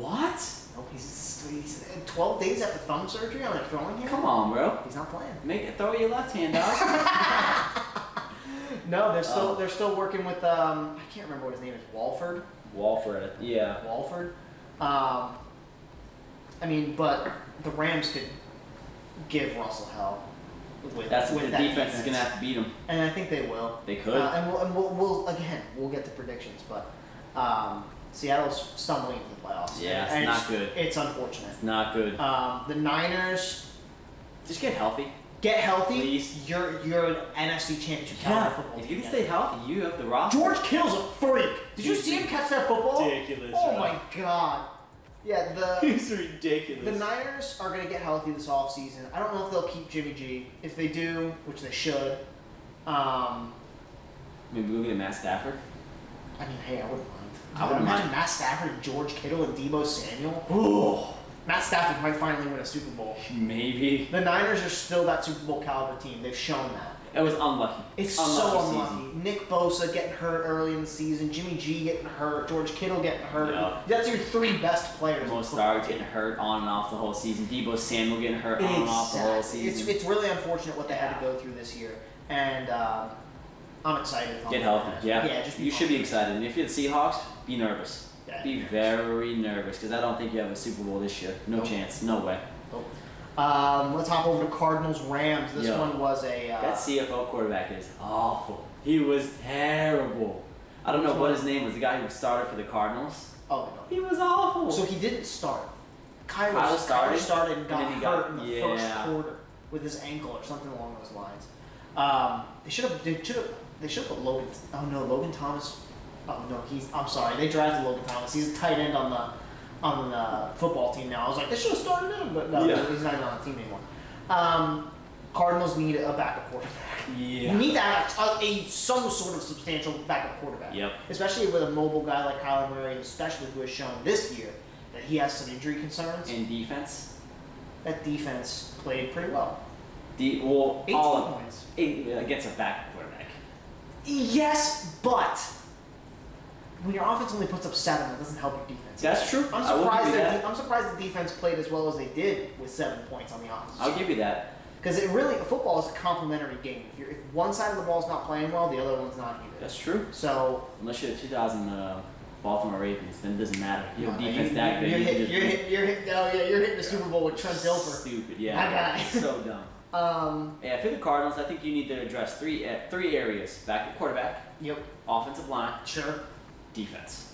Speaker 1: What?
Speaker 2: Nope. He's 12 days after thumb surgery on a throwing hand.
Speaker 1: Come on, bro.
Speaker 2: He's not playing.
Speaker 1: Throw your left hand out.
Speaker 2: No, they're still working with I can't remember what his name is.
Speaker 1: Walford. Yeah.
Speaker 2: Walford. I mean, but the Rams could give Russell hell with
Speaker 1: That's
Speaker 2: with
Speaker 1: the
Speaker 2: that
Speaker 1: defense is gonna have to beat them.
Speaker 2: and I think they will.
Speaker 1: They could.
Speaker 2: And we'll again we'll get to predictions, but Seattle's stumbling into the playoffs.
Speaker 1: Yeah, it's
Speaker 2: And
Speaker 1: not good.
Speaker 2: It's unfortunate.
Speaker 1: It's not good.
Speaker 2: The Niners
Speaker 1: Just get healthy.
Speaker 2: get healthy.
Speaker 1: Please.
Speaker 2: You're an NFC Championship caliber football
Speaker 1: If
Speaker 2: team.
Speaker 1: you can stay healthy, you have the roster.
Speaker 2: George Kittle's a freak. Did you see him catch that football?
Speaker 1: Ridiculous.
Speaker 2: Oh
Speaker 1: bro.
Speaker 2: my god. Yeah,
Speaker 1: He's ridiculous.
Speaker 2: the Niners are going to get healthy this offseason. I don't know if they'll keep Jimmy G. If they do, which they should,
Speaker 1: Maybe we'll get Matt Stafford.
Speaker 2: I mean, hey, I wouldn't mind.
Speaker 1: I wouldn't
Speaker 2: Imagine
Speaker 1: mind.
Speaker 2: Matt Stafford, George Kittle, and Deebo Samuel.
Speaker 1: Oh,
Speaker 2: Matt Stafford might finally win a Super Bowl.
Speaker 1: maybe.
Speaker 2: The Niners are still that Super Bowl caliber team. They've shown that.
Speaker 1: It was unlucky.
Speaker 2: It's
Speaker 1: Unlucky
Speaker 2: so
Speaker 1: season.
Speaker 2: unlucky. Nick Bosa getting hurt early in the season, Jimmy G getting hurt, George Kittle getting hurt.
Speaker 1: Yeah.
Speaker 2: That's your 3 best players. in
Speaker 1: Most
Speaker 2: football.
Speaker 1: stars getting hurt on and off the whole season. Deebo Samuel getting hurt on and off the whole season.
Speaker 2: It's really unfortunate what they had to go through this year, and I'm excited.
Speaker 1: Get healthy. Yeah.
Speaker 2: Yeah, just
Speaker 1: you should be excited. And if you're the Seahawks, be nervous.
Speaker 2: Yeah.
Speaker 1: Be very nervous because I don't think you have a Super Bowl this year. No
Speaker 2: Nope.
Speaker 1: chance. No way.
Speaker 2: Let's hop over to Cardinals Rams. This
Speaker 1: Yo.
Speaker 2: one was a
Speaker 1: That CFO quarterback is awful. He was terrible. I don't know what his name was. The guy who started for the Cardinals.
Speaker 2: Oh no.
Speaker 1: He was awful.
Speaker 2: So he didn't start.
Speaker 1: Kyler
Speaker 2: Kyler started and got
Speaker 1: and then he
Speaker 2: hurt in the
Speaker 1: yeah.
Speaker 2: first quarter with his ankle or something along those lines. They should have put Logan. Oh no, Logan Thomas. Oh no, I'm sorry. They drafted Logan Thomas. He's a tight end on the football team now. I was like, they should have started him, but no,
Speaker 1: Yeah.
Speaker 2: he's not even on the team anymore. Cardinals need a backup quarterback.
Speaker 1: Yeah.
Speaker 2: You need to have some sort of substantial backup quarterback.
Speaker 1: Yep.
Speaker 2: Especially with a mobile guy like Kyler Murray, especially who has shown this year that he has some injury concerns.
Speaker 1: In defense.
Speaker 2: That defense played pretty well. 18 points.
Speaker 1: Against a backup quarterback.
Speaker 2: Yes, but when your offense only puts up 7, that doesn't help your defense.
Speaker 1: That's true.
Speaker 2: I'm surprised the defense played as well as they did with 7 points on the offense.
Speaker 1: I'll give you that.
Speaker 2: Because football is a complementary game. If one side of the ball is not playing well, the other one's not either.
Speaker 1: That's true.
Speaker 2: So
Speaker 1: unless you're the 2000 Baltimore Ravens, then it doesn't matter. Your
Speaker 2: no,
Speaker 1: defense that good.
Speaker 2: You're hitting the Super Bowl with Trent Dilfer.
Speaker 1: Stupid, yeah.
Speaker 2: That guy.
Speaker 1: So dumb. Yeah, for the Cardinals, I think you need to address three areas: backup quarterback,
Speaker 2: Yep.
Speaker 1: offensive line,
Speaker 2: Sure.
Speaker 1: defense.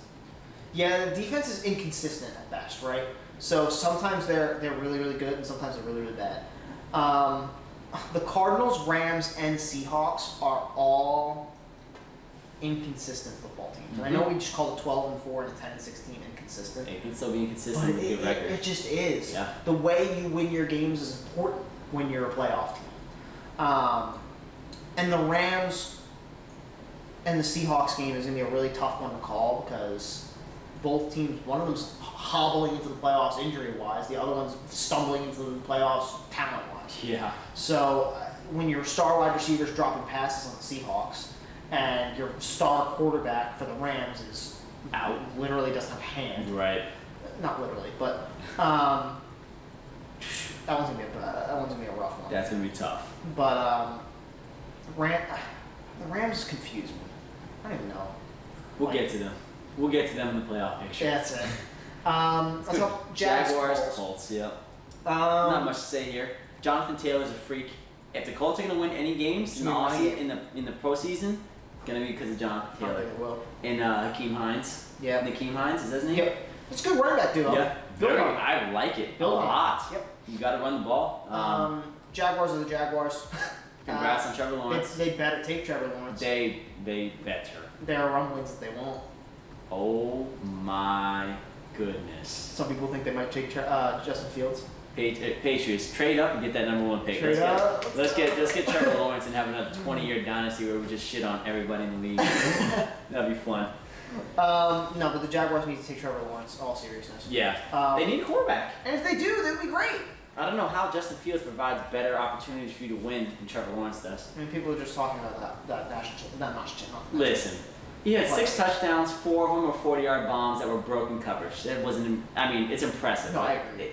Speaker 2: Yeah, the defense is inconsistent at best, right? So sometimes they're really, really good, and sometimes they're really, really bad. The Cardinals, Rams, and Seahawks are all inconsistent football teams. And I know we just call it 12-4 and 10-16 inconsistent.
Speaker 1: It can still be inconsistent
Speaker 2: But
Speaker 1: with a good record.
Speaker 2: it just is.
Speaker 1: Yeah.
Speaker 2: The way you win your games is important when you're a playoff team. And the Rams and the Seahawks game is going to be a really tough one to call because both teams, one of them's hobbling into the playoffs injury-wise, the other one's stumbling into the playoffs talent-wise.
Speaker 1: Yeah.
Speaker 2: So when your star wide receivers dropping passes on the Seahawks and your star quarterback for the Rams is
Speaker 1: Out.
Speaker 2: literally doesn't have a hand.
Speaker 1: Right.
Speaker 2: Not literally, but that one's gonna be a rough one.
Speaker 1: That's gonna be tough.
Speaker 2: But the Rams confuse me. I don't even know.
Speaker 1: We'll get to them. We'll get to them in the playoff picture.
Speaker 2: Yeah, that's it. Let's talk
Speaker 1: Jaguars,
Speaker 2: Colts.
Speaker 1: Colts. Yep. Not much to say here. Jonathan Taylor's a freak. If the Colts are gonna win any games in the postseason, gonna be because of Jonathan
Speaker 2: I
Speaker 1: Taylor
Speaker 2: think it will.
Speaker 1: and Hakeem Hines.
Speaker 2: Yeah.
Speaker 1: Nakeem Hines, is that his name?
Speaker 2: Yep. It's a good running back duo.
Speaker 1: Yeah.
Speaker 2: Build on it.
Speaker 1: I like it
Speaker 2: Build
Speaker 1: a
Speaker 2: on it.
Speaker 1: lot.
Speaker 2: Yep.
Speaker 1: You got to run the ball.
Speaker 2: Jaguars are the Jaguars.
Speaker 1: Congrats on Trevor Lawrence.
Speaker 2: They better take Trevor Lawrence.
Speaker 1: They better.
Speaker 2: There are rumblings that they won't.
Speaker 1: Oh my goodness.
Speaker 2: Some people think they might take Justin Fields.
Speaker 1: Patriots, trade up and get that #1 pick.
Speaker 2: Trade up.
Speaker 1: Let's get Trevor Lawrence and have another 20-year dynasty where we just shit on everybody in the league. That'd be fun.
Speaker 2: No, but the Jaguars need to take Trevor Lawrence. All seriousness.
Speaker 1: Yeah. They need a quarterback.
Speaker 2: And if they do, that'd be great.
Speaker 1: I don't know how Justin Fields provides better opportunities for you to win than Trevor Lawrence does.
Speaker 2: I mean, people are just talking about that national.
Speaker 1: Listen, he had 6 touchdowns, 4 of them were 40-yard bombs that were broken coverage. It wasn't. I mean, it's impressive.
Speaker 2: No, I agree.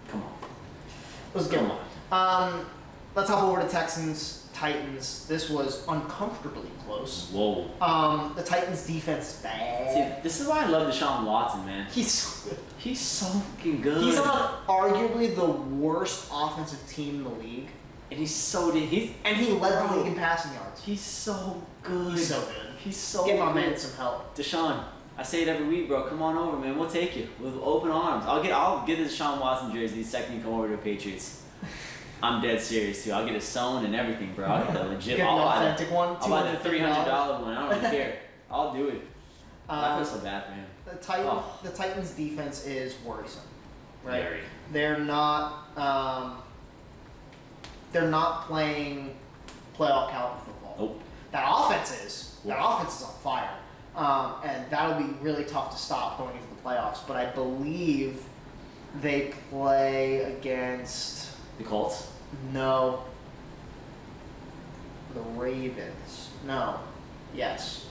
Speaker 1: Come on.
Speaker 2: Let's go.
Speaker 1: Come on.
Speaker 2: Let's hop over to Texans, Titans. This was uncomfortably close.
Speaker 1: Whoa.
Speaker 2: The Titans' defense is bad.
Speaker 1: See, this is why I love Deshaun Watson, man.
Speaker 2: He's so good.
Speaker 1: He's so fucking good.
Speaker 2: He's on arguably the worst offensive team in the league.
Speaker 1: And he's so good.
Speaker 2: And he led the league in passing yards.
Speaker 1: He's so good.
Speaker 2: He's so good.
Speaker 1: He's so
Speaker 2: Give
Speaker 1: good.
Speaker 2: my man some help.
Speaker 1: Deshaun, I say it every week, bro. Come on over, man. We'll take you with open arms. I'll get the Deshaun Watson jersey the second you come over to the Patriots. I'm dead serious too. I'll get it sewn and everything, bro. I'll get the legit.
Speaker 2: Get an authentic one.
Speaker 1: I'll buy the $300 one. I don't even care. I'll do it. I feel so bad for him.
Speaker 2: The Titans' defense is worrisome, right?
Speaker 1: Very.
Speaker 2: They're not playing playoff caliber football.
Speaker 1: Nope.
Speaker 2: That offense is. That offense is on fire, and that'll be really tough to stop going into the playoffs. But I believe they play against
Speaker 1: The Colts?
Speaker 2: the Ravens. No, yes.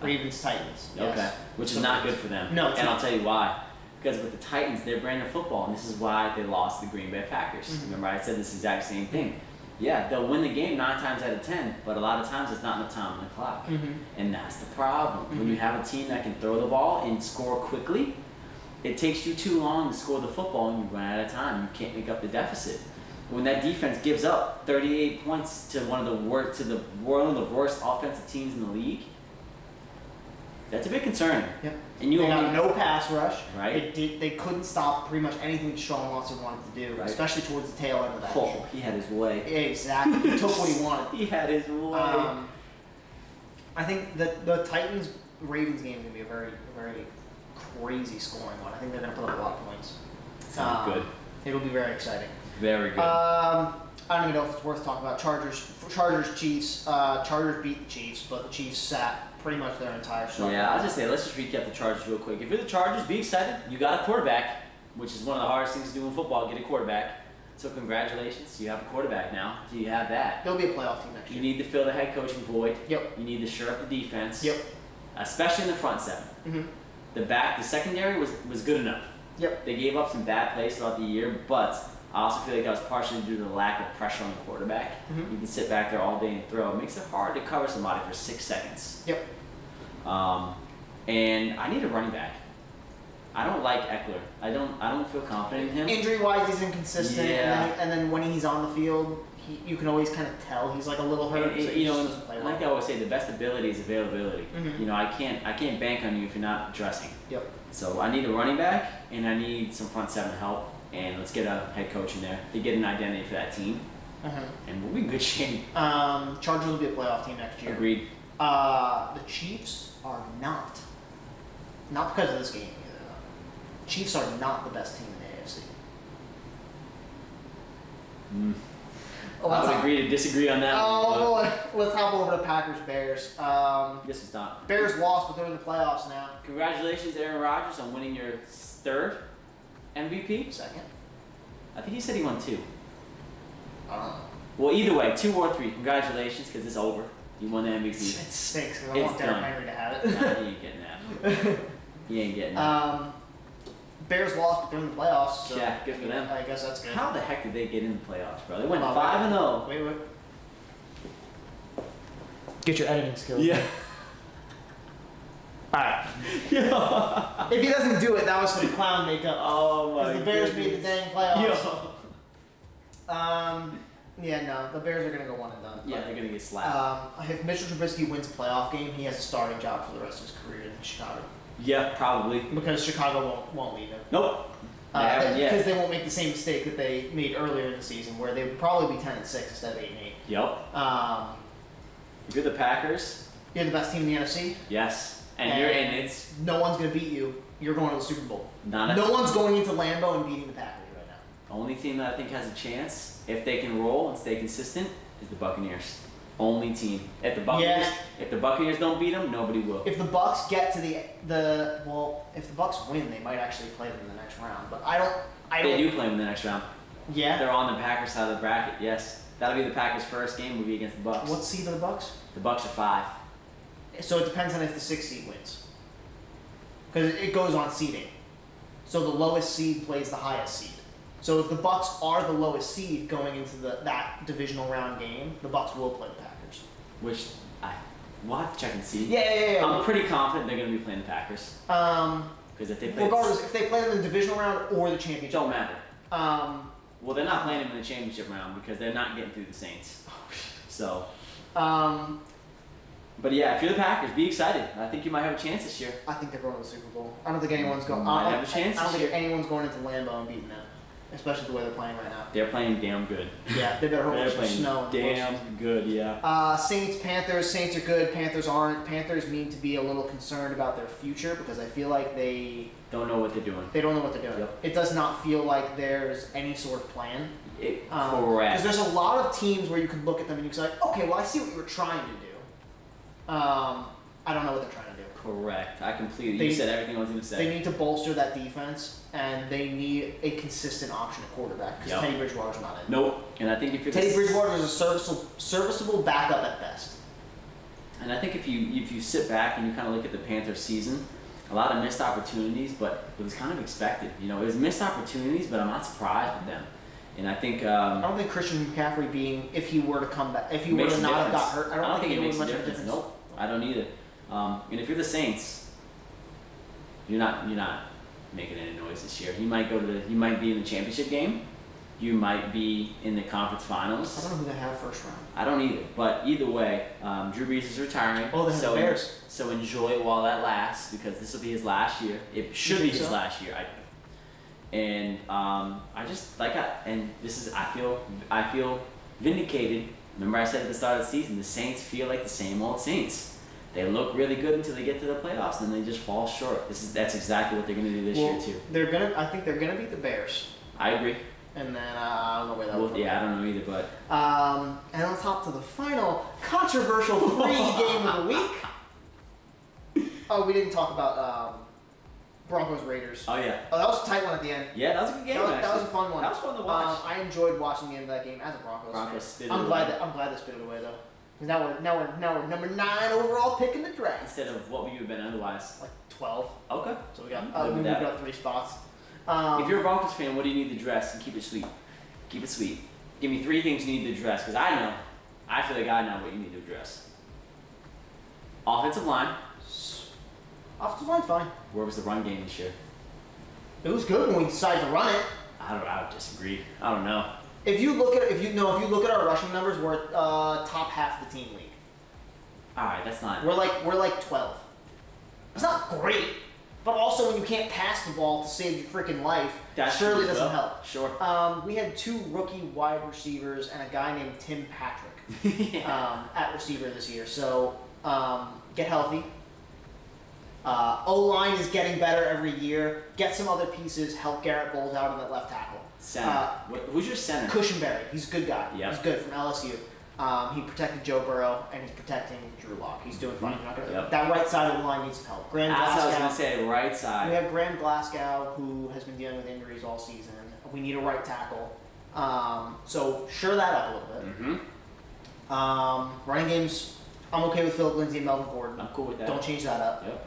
Speaker 2: Ravens, Titans. Yes.
Speaker 1: Okay. Which is not good for them.
Speaker 2: No, it's
Speaker 1: and
Speaker 2: not.
Speaker 1: I'll tell you why. Because with the Titans, they're brand new football, and this is why they lost the Green Bay Packers.
Speaker 2: Mm-hmm.
Speaker 1: Remember, I said this exact same thing. Yeah, they'll win the game 9 times out of 10, but a lot of times it's not enough time on the clock.
Speaker 2: Mm-hmm.
Speaker 1: And that's the problem. When you have a team that can throw the ball and score quickly, it takes you too long to score the football and you run out of time. You can't make up the deficit. When that defense gives up 38 points to one of the worst offensive teams in the league, That's a bit concerning.
Speaker 2: Yep.
Speaker 1: And you
Speaker 2: They
Speaker 1: only
Speaker 2: got no pass rush.
Speaker 1: right.
Speaker 2: They couldn't stop pretty much anything Deshaun Watson wanted to do,
Speaker 1: Right.
Speaker 2: especially towards the tail end of that.
Speaker 1: Oh, he had his way.
Speaker 2: Exactly. He took what he wanted.
Speaker 1: He had his way.
Speaker 2: I think the Titans Ravens game is gonna be a very very crazy scoring one. I think they're gonna put up a lot of points.
Speaker 1: Sounds good.
Speaker 2: It'll be very exciting.
Speaker 1: Very good.
Speaker 2: I don't even know if it's worth talking about. Chargers Chiefs. Chargers beat the Chiefs, but the Chiefs sat pretty much their entire start.
Speaker 1: Yeah, I'll just say, let's just recap the Chargers real quick. If you're the Chargers, be excited. You got a quarterback, which is one of the hardest things to do in football, get a quarterback. So congratulations, you have a quarterback now. So you have that.
Speaker 2: They'll be a playoff team next
Speaker 1: You
Speaker 2: year.
Speaker 1: need to fill the head coaching void.
Speaker 2: Yep.
Speaker 1: You need to shore up the defense.
Speaker 2: Yep.
Speaker 1: Especially in the front seven.
Speaker 2: Mm-hmm.
Speaker 1: The secondary was good enough.
Speaker 2: Yep.
Speaker 1: They gave up some bad plays throughout the year, but I also feel like that was partially due to the lack of pressure on the quarterback.
Speaker 2: Mhm.
Speaker 1: You can sit back there all day and throw. It makes it hard to cover somebody for 6 seconds.
Speaker 2: Yep.
Speaker 1: And I need a running back. I don't like Eckler. I don't feel confident in him.
Speaker 2: Injury-wise, he's inconsistent,
Speaker 1: Yeah.
Speaker 2: and then when he's on the field, you can always kind of tell he's like a little hurt.
Speaker 1: And,
Speaker 2: so he
Speaker 1: you know,
Speaker 2: just doesn't play well.
Speaker 1: like I always say, the best ability is availability.
Speaker 2: Mhm.
Speaker 1: You know, I can't bank on you if you're not dressing.
Speaker 2: Yep.
Speaker 1: So I need a running back, and I need some front seven help, and let's get a head coach in there to get an identity for that team, and we'll be in good shape.
Speaker 2: Chargers will be a playoff team next year.
Speaker 1: Agreed.
Speaker 2: The Chiefs are not because of this game either. Though. Chiefs are not the best team in the AFC.
Speaker 1: I would agree to disagree on that one.
Speaker 2: Oh, let's hop over to Packers Bears.
Speaker 1: This is not.
Speaker 2: Bears lost, but they're in the playoffs now.
Speaker 1: Congratulations, Aaron Rodgers, on winning your 3rd MVP.
Speaker 2: Second.
Speaker 1: I think he said he won 2.
Speaker 2: I don't know.
Speaker 1: Well, either way, 2 or 3. Congratulations, because it's over. You won the
Speaker 2: It
Speaker 1: MVP.
Speaker 2: stinks because I
Speaker 1: It's
Speaker 2: want Derrick
Speaker 1: done.
Speaker 2: Henry to have it.
Speaker 1: Nah, he ain't getting that. He ain't getting that.
Speaker 2: Bears lost, but they're in the playoffs. So
Speaker 1: Yeah, good for them.
Speaker 2: I guess that's good.
Speaker 1: How the heck did they get in the playoffs, bro? They went
Speaker 2: Oh,
Speaker 1: 5-0.
Speaker 2: Wait. Get your editing skills.
Speaker 1: Yeah.
Speaker 2: Alright.
Speaker 1: Yeah.
Speaker 2: If he doesn't do it, that was for the clown makeup.
Speaker 1: Oh my
Speaker 2: Because the Bears made the
Speaker 1: goodness.
Speaker 2: dang playoffs.
Speaker 1: Yo.
Speaker 2: Yeah, no, the Bears are gonna go one and done.
Speaker 1: Yeah, they're gonna get slapped.
Speaker 2: If Mitchell Trubisky wins a playoff game, he has a starting job for the rest of his career in Chicago
Speaker 1: Yeah, probably.
Speaker 2: because Chicago won't leave him.
Speaker 1: Nope. They haven't
Speaker 2: Because
Speaker 1: yet.
Speaker 2: they won't make the same mistake that they made earlier in the season, where they would probably be 10-6 instead of 8-8.
Speaker 1: Yep. If you're the Packers,
Speaker 2: You're the best team in the NFC.
Speaker 1: yes, and it's
Speaker 2: No one's gonna beat you. You're going to the Super Bowl.
Speaker 1: not a
Speaker 2: No one's going into Lambeau and beating the Packers right now.
Speaker 1: only team that I think has a chance if they can roll and stay consistent is the Buccaneers. Only team. If the Buccaneers don't beat them, nobody will.
Speaker 2: If the Bucks get to if the Bucks win, they might actually play them in the next round. But I don't.
Speaker 1: They do play them in the next round.
Speaker 2: Yeah.
Speaker 1: They're on the Packers side of the bracket. Yes, that'll be the Packers' first game. Will be against the Bucks.
Speaker 2: What seed are the Bucks?
Speaker 1: The Bucks are 5.
Speaker 2: So it depends on if the 6th seed wins. Because it goes on seeding. So the lowest seed plays the highest seed. So if the Bucks are the lowest seed going into that divisional round game, the Bucks will play the Packers.
Speaker 1: Which we'll have to check and see.
Speaker 2: Yeah.
Speaker 1: I'm pretty confident they're going to be playing the Packers. Because if they play,
Speaker 2: Regardless, if they play them in the divisional round or the
Speaker 1: it
Speaker 2: championship,
Speaker 1: don't matter.
Speaker 2: round.
Speaker 1: Well, they're not playing them in the championship round because they're not getting through the Saints. So, but yeah, if you're the Packers, be excited. I think you might have a chance this year.
Speaker 2: I think they're going to the Super Bowl. I don't think anyone's going.
Speaker 1: Might have a chance
Speaker 2: I don't
Speaker 1: this
Speaker 2: think
Speaker 1: year.
Speaker 2: anyone's going into Lambeau and beating them, especially the way they're playing right now.
Speaker 1: They're playing damn good.
Speaker 2: Yeah, they better hope
Speaker 1: They're
Speaker 2: for some
Speaker 1: playing
Speaker 2: snow.
Speaker 1: damn good, yeah.
Speaker 2: Saints, Panthers. Saints are good. Panthers aren't. Panthers need to be a little concerned about their future because I feel like they
Speaker 1: Don't know what they're doing.
Speaker 2: don't know what they're doing.
Speaker 1: Yep.
Speaker 2: It does not feel like there's any sort of plan.
Speaker 1: Correct.
Speaker 2: Because there's a lot of teams where you could look at them and you can say, okay, well I see what you were trying to do. I don't know what they're trying to do.
Speaker 1: Correct. I completely.
Speaker 2: They-
Speaker 1: You said everything I was going to
Speaker 2: They
Speaker 1: say.
Speaker 2: need to bolster that defense, and they need a consistent option at quarterback because
Speaker 1: Yep.
Speaker 2: Teddy Bridgewater's not in.
Speaker 1: Nope. And I think if you're
Speaker 2: Teddy
Speaker 1: the,
Speaker 2: Bridgewater is a serviceable backup at best.
Speaker 1: and I think if you sit back and you kind of look at the Panthers season, a lot of missed opportunities, but it was kind of expected. You know, it was missed opportunities, but I'm not surprised with them. And I think
Speaker 2: I don't think Christian McCaffrey if he were to come back, if he were
Speaker 1: makes
Speaker 2: to
Speaker 1: a
Speaker 2: not have
Speaker 1: difference.
Speaker 2: got hurt, I don't think
Speaker 1: it
Speaker 2: it
Speaker 1: makes
Speaker 2: would
Speaker 1: a
Speaker 2: much of a
Speaker 1: difference.
Speaker 2: difference.
Speaker 1: Nope. I don't either. And if you're the Saints, you're not making any noise this year. You might be in the championship game. you might be in the conference finals.
Speaker 2: I don't know who they have first round.
Speaker 1: I don't either. But either way, Drew Brees is retiring.
Speaker 2: Oh, they have the Bears.
Speaker 1: So enjoy it while that lasts, because this will be his last year. It should be his last year. And I just like and this is I feel vindicated. Remember I said at the start of the season, the Saints feel like the same old Saints. They look really good until they get to the playoffs, and then they just fall short. That's exactly what they're going to do this year too.
Speaker 2: I think they're gonna beat the Bears.
Speaker 1: I agree.
Speaker 2: And then I don't know where that will
Speaker 1: Yeah, I don't know either, but
Speaker 2: and on top to the final controversial free game of the week. Oh, we didn't talk about Broncos Raiders.
Speaker 1: Oh yeah.
Speaker 2: Oh, that was a tight one at the end.
Speaker 1: Yeah, that was a good game.
Speaker 2: That was a fun one.
Speaker 1: That was fun to watch.
Speaker 2: I enjoyed watching the end of that game as a Broncos fan. I'm glad they spit it away though. Because now we're number 9 overall pick in the draft.
Speaker 1: Instead of what would you have been otherwise?
Speaker 2: Like 12.
Speaker 1: Okay.
Speaker 2: So we moved up 3 spots.
Speaker 1: If you're a Broncos fan, what do you need to dress and keep it sweet? Keep it sweet. Give me 3 things you need to address, because I feel like I know what you need to address. Offensive line.
Speaker 2: Offensive line, fine.
Speaker 1: Where was the run game this year?
Speaker 2: It was good when we decided to run it.
Speaker 1: I would disagree. I don't know.
Speaker 2: If you look at our rushing numbers, we're top half of the team league.
Speaker 1: All right, that's not.
Speaker 2: We're like 12. It's not great, but also when you can't pass the ball to save your freaking life, that surely doesn't help.
Speaker 1: Sure.
Speaker 2: We had 2 rookie wide receivers and a guy named Tim Patrick at receiver this year. So get healthy. O-line is getting better every year. Get some other pieces. Help Garrett Bowles out on that left tackle.
Speaker 1: Center. Who's your center?
Speaker 2: Cushenberry. He's a good guy.
Speaker 1: Yep.
Speaker 2: He's good from LSU. He protected Joe Burrow, and he's protecting Drew Lock. He's doing fine.
Speaker 1: Yep.
Speaker 2: That right side of the line needs some help. Graham
Speaker 1: That's
Speaker 2: Glasgow.
Speaker 1: what I was going to say, right side.
Speaker 2: We have Graham Glasgow, who has been dealing with injuries all season. We need a right tackle. So shore that up a little bit.
Speaker 1: Mm-hmm.
Speaker 2: Running games, I'm okay with Philip Lindsay and Melvin Gordon.
Speaker 1: I'm cool with that.
Speaker 2: Don't change that up.
Speaker 1: Yep.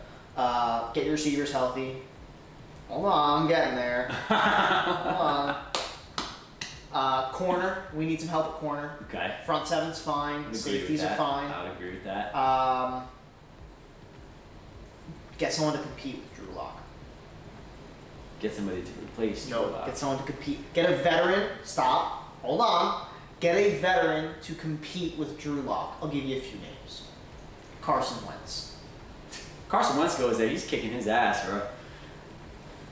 Speaker 2: Get your receivers healthy. Hold on, I'm getting there. Hold on. Corner, we need some help at corner.
Speaker 1: Okay.
Speaker 2: Front 7's fine. Safeties are fine.
Speaker 1: I would agree with that.
Speaker 2: Get someone to compete with Drew Lock.
Speaker 1: Get somebody to replace Drew Lock.
Speaker 2: Get someone to compete. Get a veteran. Stop. Hold on. Get a veteran to compete with Drew Lock. I'll give you a few names. Carson Wentz.
Speaker 1: Carson Wentz goes there. He's kicking his ass, bro.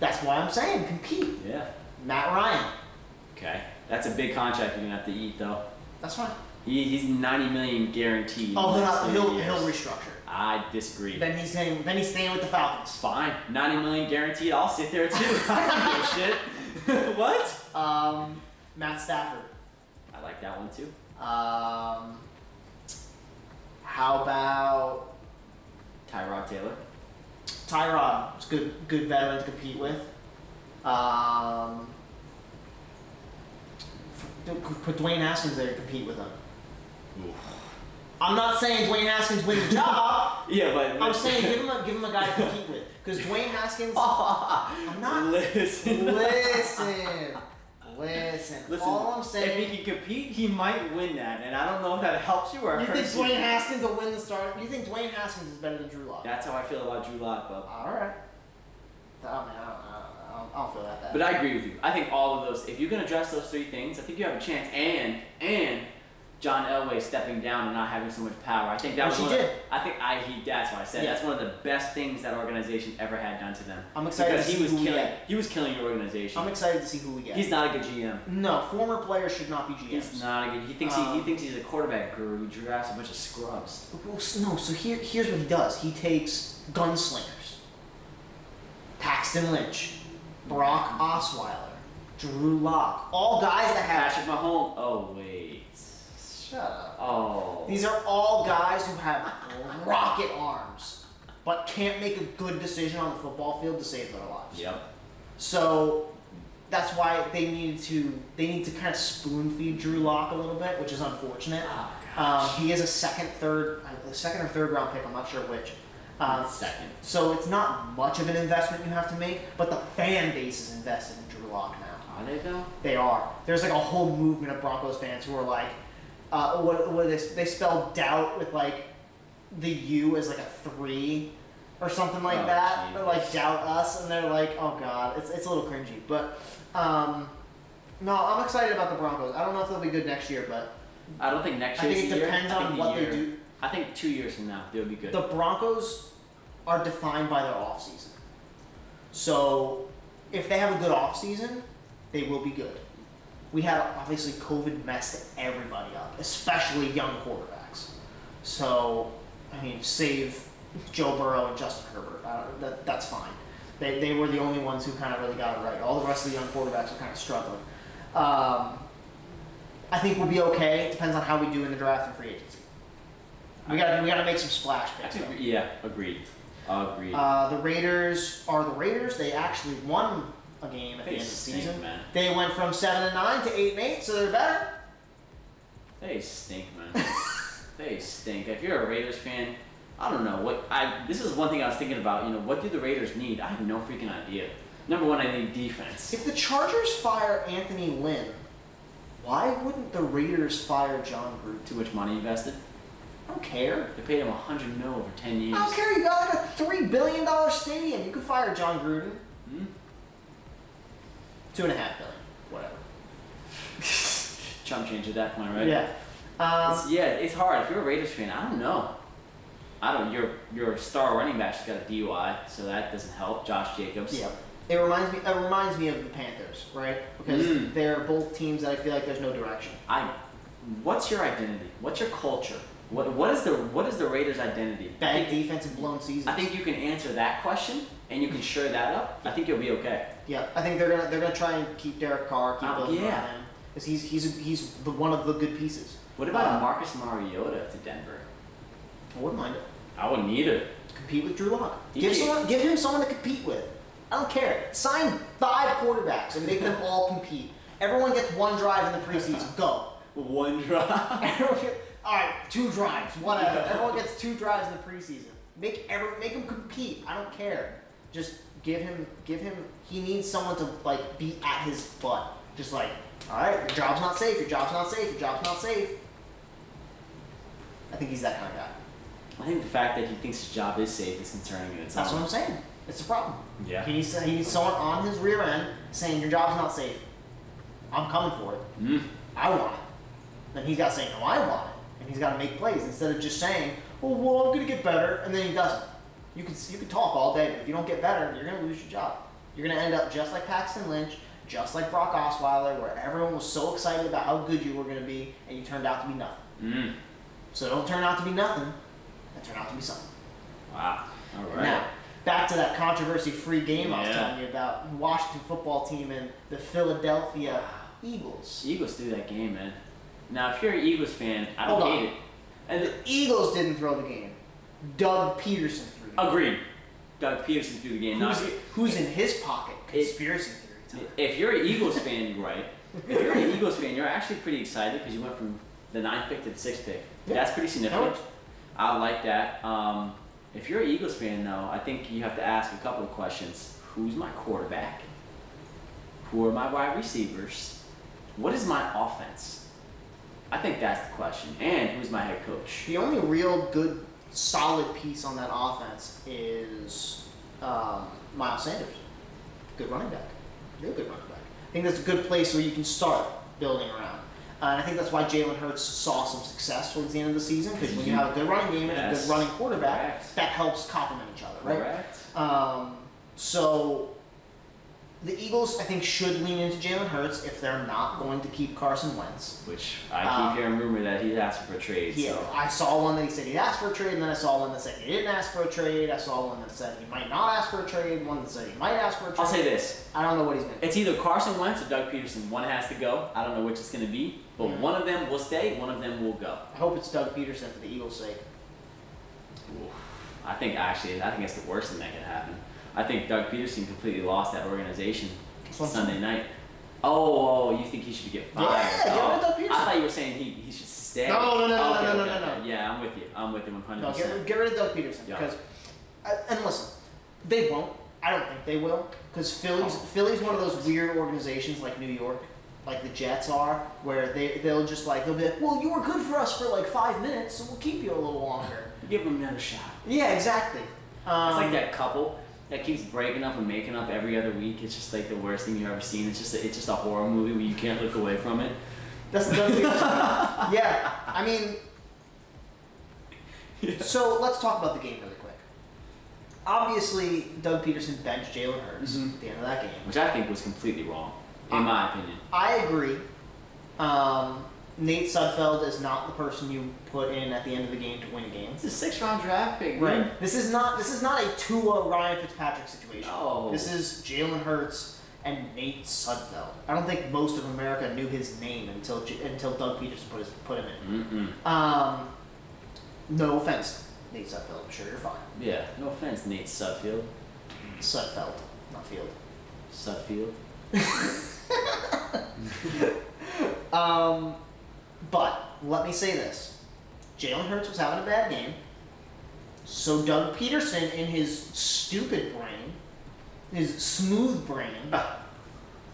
Speaker 2: That's why I'm saying compete.
Speaker 1: Yeah.
Speaker 2: Matt Ryan.
Speaker 1: Okay. That's a big contract you're gonna have to eat, though.
Speaker 2: That's fine.
Speaker 1: He's $90 million guaranteed.
Speaker 2: Oh, he'll restructure.
Speaker 1: I disagree.
Speaker 2: Then he's staying with the Falcons.
Speaker 1: Fine. $90 million guaranteed. I'll sit there too. I don't give a shit. What?
Speaker 2: Matt Stafford.
Speaker 1: I like that one too.
Speaker 2: How about
Speaker 1: Tyrod Taylor?
Speaker 2: Tyrod. It's good veteran to compete with. Put Dwayne Haskins there to compete with him.
Speaker 1: Oof.
Speaker 2: I'm not saying Dwayne Haskins wins the job.
Speaker 1: Yeah, but
Speaker 2: I'm saying give him a guy to compete with. Because Dwayne Haskins. I'm not.
Speaker 1: Listen.
Speaker 2: All I'm saying.
Speaker 1: If he can compete, he might win that, and I don't know if that helps you or
Speaker 2: you think
Speaker 1: hurts you.
Speaker 2: Dwayne Haskins will win the start? You think Dwayne Haskins is better than Drew Lock?
Speaker 1: That's how I feel about Drew Lock, bub.
Speaker 2: All right. I don't feel that bad.
Speaker 1: But I agree with you. I think all of those, if you can address those 3 things, I think you have a chance. And John Elway stepping down and not having so much power. I think that was that's what I said. Yeah. That's one of the best things that organization ever had done to them.
Speaker 2: I'm excited
Speaker 1: because he was killing your organization.
Speaker 2: I'm excited to see who we get.
Speaker 1: He's not a good GM.
Speaker 2: No, former players should not be GMs.
Speaker 1: He's not a good. He thinks he's a quarterback guru. He drafts a bunch of scrubs.
Speaker 2: No, so here's what he does. He takes gunslingers. Paxton Lynch, Brock Osweiler, Drew Lock, all guys that have
Speaker 1: Patrick Mahomes. Oh wait.
Speaker 2: Shut up.
Speaker 1: Oh.
Speaker 2: These are all guys who have rocket arms, but can't make a good decision on the football field to save their lives.
Speaker 1: Yep.
Speaker 2: So that's why they need to kind of spoon feed Drew Lock a little bit, which is unfortunate.
Speaker 1: Oh,
Speaker 2: he is a second or third round pick. I'm not sure which.
Speaker 1: Second.
Speaker 2: So it's not much of an investment you have to make, but the fan base is invested in Drew Lock now.
Speaker 1: Are they though?
Speaker 2: They are. There's like a whole movement of Broncos fans who are like, what they spell doubt with like the U as like a 3 or something like that. They're like doubt us, and they're like, oh god, it's a little cringy. But No, I'm excited about the Broncos. I don't know if they'll be good next year, but
Speaker 1: I don't think next
Speaker 2: I
Speaker 1: year's
Speaker 2: think it
Speaker 1: the year.
Speaker 2: depends
Speaker 1: I think
Speaker 2: on
Speaker 1: the
Speaker 2: what
Speaker 1: year,
Speaker 2: they do.
Speaker 1: I think 2 years from now they'll be good.
Speaker 2: The Broncos are defined by their offseason. So if they have a good offseason, they will be good. We had, obviously, COVID messed everybody up, especially young quarterbacks. So, I mean, save Joe Burrow and Justin Herbert. That's fine. They were the only ones who kind of really got it right. All the rest of the young quarterbacks are kind of struggling. I think we'll be okay. It depends on how we do in the draft and free agency. We gotta make some splash picks.
Speaker 1: Yeah, agreed. Agreed.
Speaker 2: The Raiders are the Raiders. They actually won a game at the end of the season.
Speaker 1: Man.
Speaker 2: They went from 7-9 to 8-8, so they're better.
Speaker 1: They stink, man. They stink. If you're a Raiders fan, I don't know what this is one thing I was thinking about. What do the Raiders need? I have no freaking idea. Number one, I need defense.
Speaker 2: If the Chargers fire Anthony Lynn, why wouldn't the Raiders fire John Gruden?
Speaker 1: Too much money invested.
Speaker 2: I don't care.
Speaker 1: They paid him $100 million over 10 years.
Speaker 2: I don't care. You got like a $3 billion stadium. You could fire John Gruden.
Speaker 1: Hmm?
Speaker 2: $2.5 billion. Whatever.
Speaker 1: Chump change at that point, right?
Speaker 2: Yeah.
Speaker 1: It's hard. If you're a Raiders fan, I don't know. Your star running back's got a DUI, so that doesn't help. Josh Jacobs.
Speaker 2: Yeah. It reminds me of the Panthers, right? Because they're both teams that I feel like there's no direction.
Speaker 1: What's your identity? What's your culture? What is the Raiders' identity?
Speaker 2: Bad defense and blown seasons.
Speaker 1: I think you can answer that question and you can shore that up. I think you'll be okay.
Speaker 2: Yeah, I think they're gonna try and keep Derek Carr, keep building around him, because he's one of the good pieces.
Speaker 1: What about Marcus Mariota to Denver?
Speaker 2: I wouldn't mind it.
Speaker 1: I wouldn't either.
Speaker 2: Compete with Drew Lock. Give him someone to compete with. I don't care. Sign 5 quarterbacks and make them all compete. Everyone gets 1 drive in the preseason. Go.
Speaker 1: 1 drive.
Speaker 2: All right, 2 drives. Whatever. Everyone gets 2 drives in the preseason. Make them compete. I don't care. Just give him. He needs someone to be at his butt. Just all right, your job's not safe. Your job's not safe. Your job's not safe. I think he's that kind of guy.
Speaker 1: I think the fact that he thinks his job is safe is concerning in itself.
Speaker 2: That's what I'm saying. It's a problem.
Speaker 1: Yeah.
Speaker 2: He needs someone on his rear end saying your job's not safe. I'm coming for it. I want it. Then he's got to say, no, I want it. And he's got to make plays instead of just saying, well, I'm going to get better, and then he doesn't. You can talk all day, but if you don't get better, you're going to lose your job. You're going to end up just like Paxton Lynch, just like Brock Osweiler, where everyone was so excited about how good you were going to be, and you turned out to be nothing. So don't turn out to be nothing, and turn out to be something.
Speaker 1: Wow. All right.
Speaker 2: Now, back to that controversy-free game I was telling you about, Washington football team and the Philadelphia Eagles.
Speaker 1: Eagles threw that game, man. Now, if you're an Eagles fan, I don't hate it.
Speaker 2: And the Eagles didn't throw the game. Doug Peterson threw the game.
Speaker 1: Agreed. Doug Peterson threw the game.
Speaker 2: Who's in his pocket? Conspiracy theory time.
Speaker 1: If you're an Eagles fan, you're right. If you're an Eagles fan, you're actually pretty excited because you went from the 9th pick to the 6th pick. Yeah. That's pretty significant. I like that. If you're an Eagles fan, though, I think you have to ask a couple of questions. Who's my quarterback? Who are my wide receivers? What is my offense? I think that's the question. And who's my head coach?
Speaker 2: The only real good, solid piece on that offense is Miles Sanders. Good running back. Real good running back. I think that's a good place where you can start building around. And I think that's why Jalen Hurts saw some success towards the end of the season, because when you have a good running game and a good running quarterback, that helps complement each other, right?
Speaker 1: Correct.
Speaker 2: So the Eagles, I think, should lean into Jalen Hurts if they're not going to keep Carson Wentz.
Speaker 1: Which I keep hearing rumor that he's asking for a trade.
Speaker 2: Yeah,
Speaker 1: so.
Speaker 2: I saw one that he said he asked for a trade, and then I saw one that said he didn't ask for a trade. I saw one that said he might not ask for a trade, one that said he might ask for a trade.
Speaker 1: I'll say this.
Speaker 2: I don't know what he's going to do.
Speaker 1: It's either Carson Wentz or Doug Peterson. One has to go. I don't know which it's going to be, but one of them will stay, one of them will go.
Speaker 2: I hope it's Doug Peterson for the Eagles' sake.
Speaker 1: Oof. I think it's the worst thing that could happen. I think Doug Peterson completely lost that organization Sunday night. Oh, you think he should get fired?
Speaker 2: Yeah, get rid of Doug Peterson.
Speaker 1: I thought you were saying he should stay.
Speaker 2: No.
Speaker 1: Yeah, I'm with you. I'm with you 100%.
Speaker 2: No, get rid of Doug Peterson because, and listen, they won't. I don't think they will, because Philly's one of those weird organizations like New York, like the Jets are, where they'll be like, well, you were good for us for like 5 minutes, so we'll keep you a little longer.
Speaker 1: Give them another shot.
Speaker 2: Yeah, exactly.
Speaker 1: It's like that couple that keeps breaking up and making up every other week. It's just like the worst thing you've ever seen. It's just a horror movie where you can't look away from it.
Speaker 2: That's yeah. I mean, so let's talk about the game really quick. Obviously, Doug Peterson benched Jalen Hurts at the end of that game,
Speaker 1: which I think was completely wrong, in my opinion.
Speaker 2: I agree. Nate Sudfeld is not the person you put in at the end of the game to win a game.
Speaker 1: It's a 6th-round draft pick,
Speaker 2: right?
Speaker 1: man.
Speaker 2: This is not a Tua Ryan Fitzpatrick situation.
Speaker 1: No.
Speaker 2: This is Jalen Hurts and Nate Sudfeld. I don't think most of America knew his name until Doug Peterson put him in. No offense, Nate Sudfeld. I'm sure you're fine.
Speaker 1: Yeah, no offense, Nate Sudfeld.
Speaker 2: Sudfeld, not Field.
Speaker 1: Sudfield.
Speaker 2: But let me say this: Jalen Hurts was having a bad game, so Doug Peterson, in his stupid brain, his smooth brain,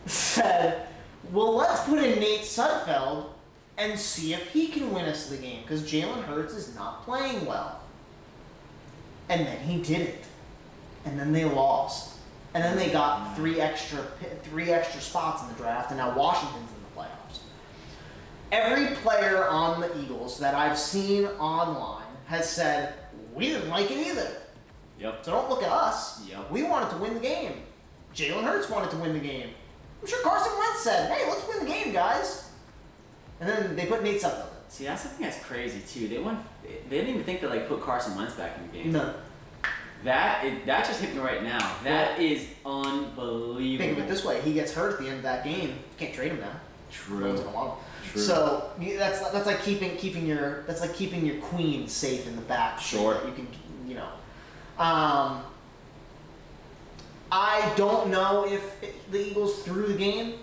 Speaker 2: said, "Well, let's put in Nate Sudfeld and see if he can win us the game, because Jalen Hurts is not playing well." And then he didn't, and then they lost, and then they got three extra spots in the draft, and now Washington's in the playoffs. Every player on the Eagles that I've seen online has said, we didn't like it either.
Speaker 1: Yep.
Speaker 2: So don't look at us.
Speaker 1: Yep.
Speaker 2: We wanted to win the game. Jalen Hurts wanted to win the game. I'm sure Carson Wentz said, hey, let's win the game, guys. And then they put Nate Sudfeld in.
Speaker 1: See, that's the thing that's crazy, too. They didn't even think to, like, put Carson Wentz back in the game.
Speaker 2: No.
Speaker 1: That just hit me right now. That is unbelievable.
Speaker 2: Think of it this way. He gets hurt at the end of that game. You can't trade him now.
Speaker 1: True. True.
Speaker 2: So that's like keeping your queen safe in the back.
Speaker 1: Sure.
Speaker 2: So you can I don't know if the Eagles threw the game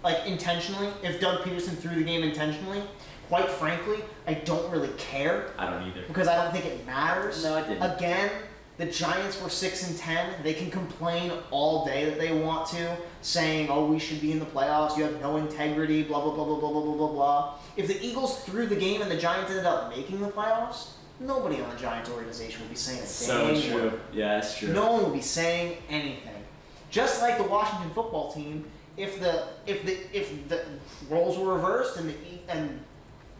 Speaker 2: like intentionally. If Doug Peterson threw the game intentionally, quite frankly, I don't really care.
Speaker 1: I don't either.
Speaker 2: Because I don't think it matters.
Speaker 1: No, it didn't.
Speaker 2: Again, the Giants were 6-10. They can complain all day that they want to, saying, "Oh, we should be in the playoffs. You have no integrity." Blah blah blah blah blah blah blah blah blah. If the Eagles threw the game and the Giants ended up making the playoffs, nobody on the Giants organization would be saying a
Speaker 1: So
Speaker 2: dang
Speaker 1: true.
Speaker 2: word.
Speaker 1: Yeah, that's true.
Speaker 2: No one would be saying anything. Just like the Washington football team, if the roles were reversed and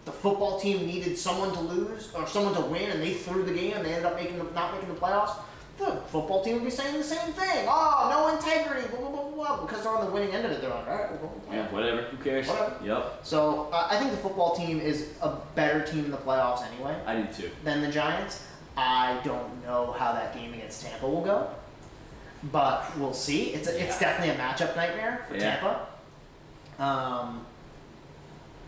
Speaker 2: the football team needed someone to lose or someone to win, and they threw the game and they ended up not making the playoffs, the football team would be saying the same thing. Oh, no integrity, blah, blah, blah, blah. Because they're on the winning end of it, they're like, all right,
Speaker 1: yeah, whatever. Who cares?
Speaker 2: Whatever.
Speaker 1: Yep.
Speaker 2: So I think the football team is a better team in the playoffs anyway
Speaker 1: I do too.
Speaker 2: than the Giants. I don't know how that game against Tampa will go, but we'll see. It's definitely a matchup nightmare for Tampa.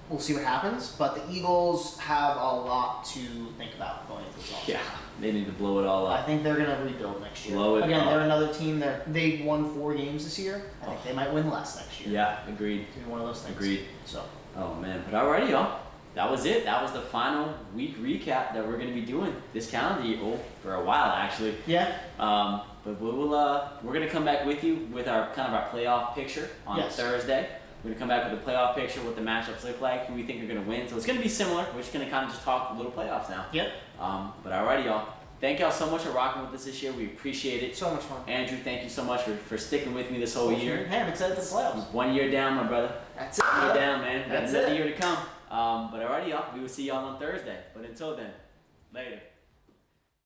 Speaker 2: We'll see what happens, but the Eagles have a lot to think about going into this offseason.
Speaker 1: Yeah, they need to blow it all up.
Speaker 2: I think they're going to rebuild next year.
Speaker 1: Blow it
Speaker 2: Again,
Speaker 1: up.
Speaker 2: they're another team. They won 4 games this year. I think they might win less next year.
Speaker 1: Yeah, agreed.
Speaker 2: It's gonna be one of those things.
Speaker 1: Agreed.
Speaker 2: So.
Speaker 1: Oh man, but alrighty, y'all. That was it. That was the final week recap that we're going to be doing this calendar year. Oh, for a while actually.
Speaker 2: Yeah.
Speaker 1: But we're going to come back with you with our playoff picture on Thursday. We're going to come back with a playoff picture, what the matchups look like, who we think are going to win. So it's going to be similar. We're just going to kind of just talk a little playoffs now.
Speaker 2: Yep.
Speaker 1: But alrighty, y'all. Thank y'all so much for rocking with us this year. We appreciate it.
Speaker 2: So much fun.
Speaker 1: Andrew, thank you so much for sticking with me this whole year.
Speaker 2: Hey, I'm excited for the playoffs.
Speaker 1: 1 year down, my brother.
Speaker 2: That's it.
Speaker 1: 1 year down, man.
Speaker 2: That's
Speaker 1: another
Speaker 2: it.
Speaker 1: year to come. But alrighty, y'all. We will see y'all on Thursday. But until then, later.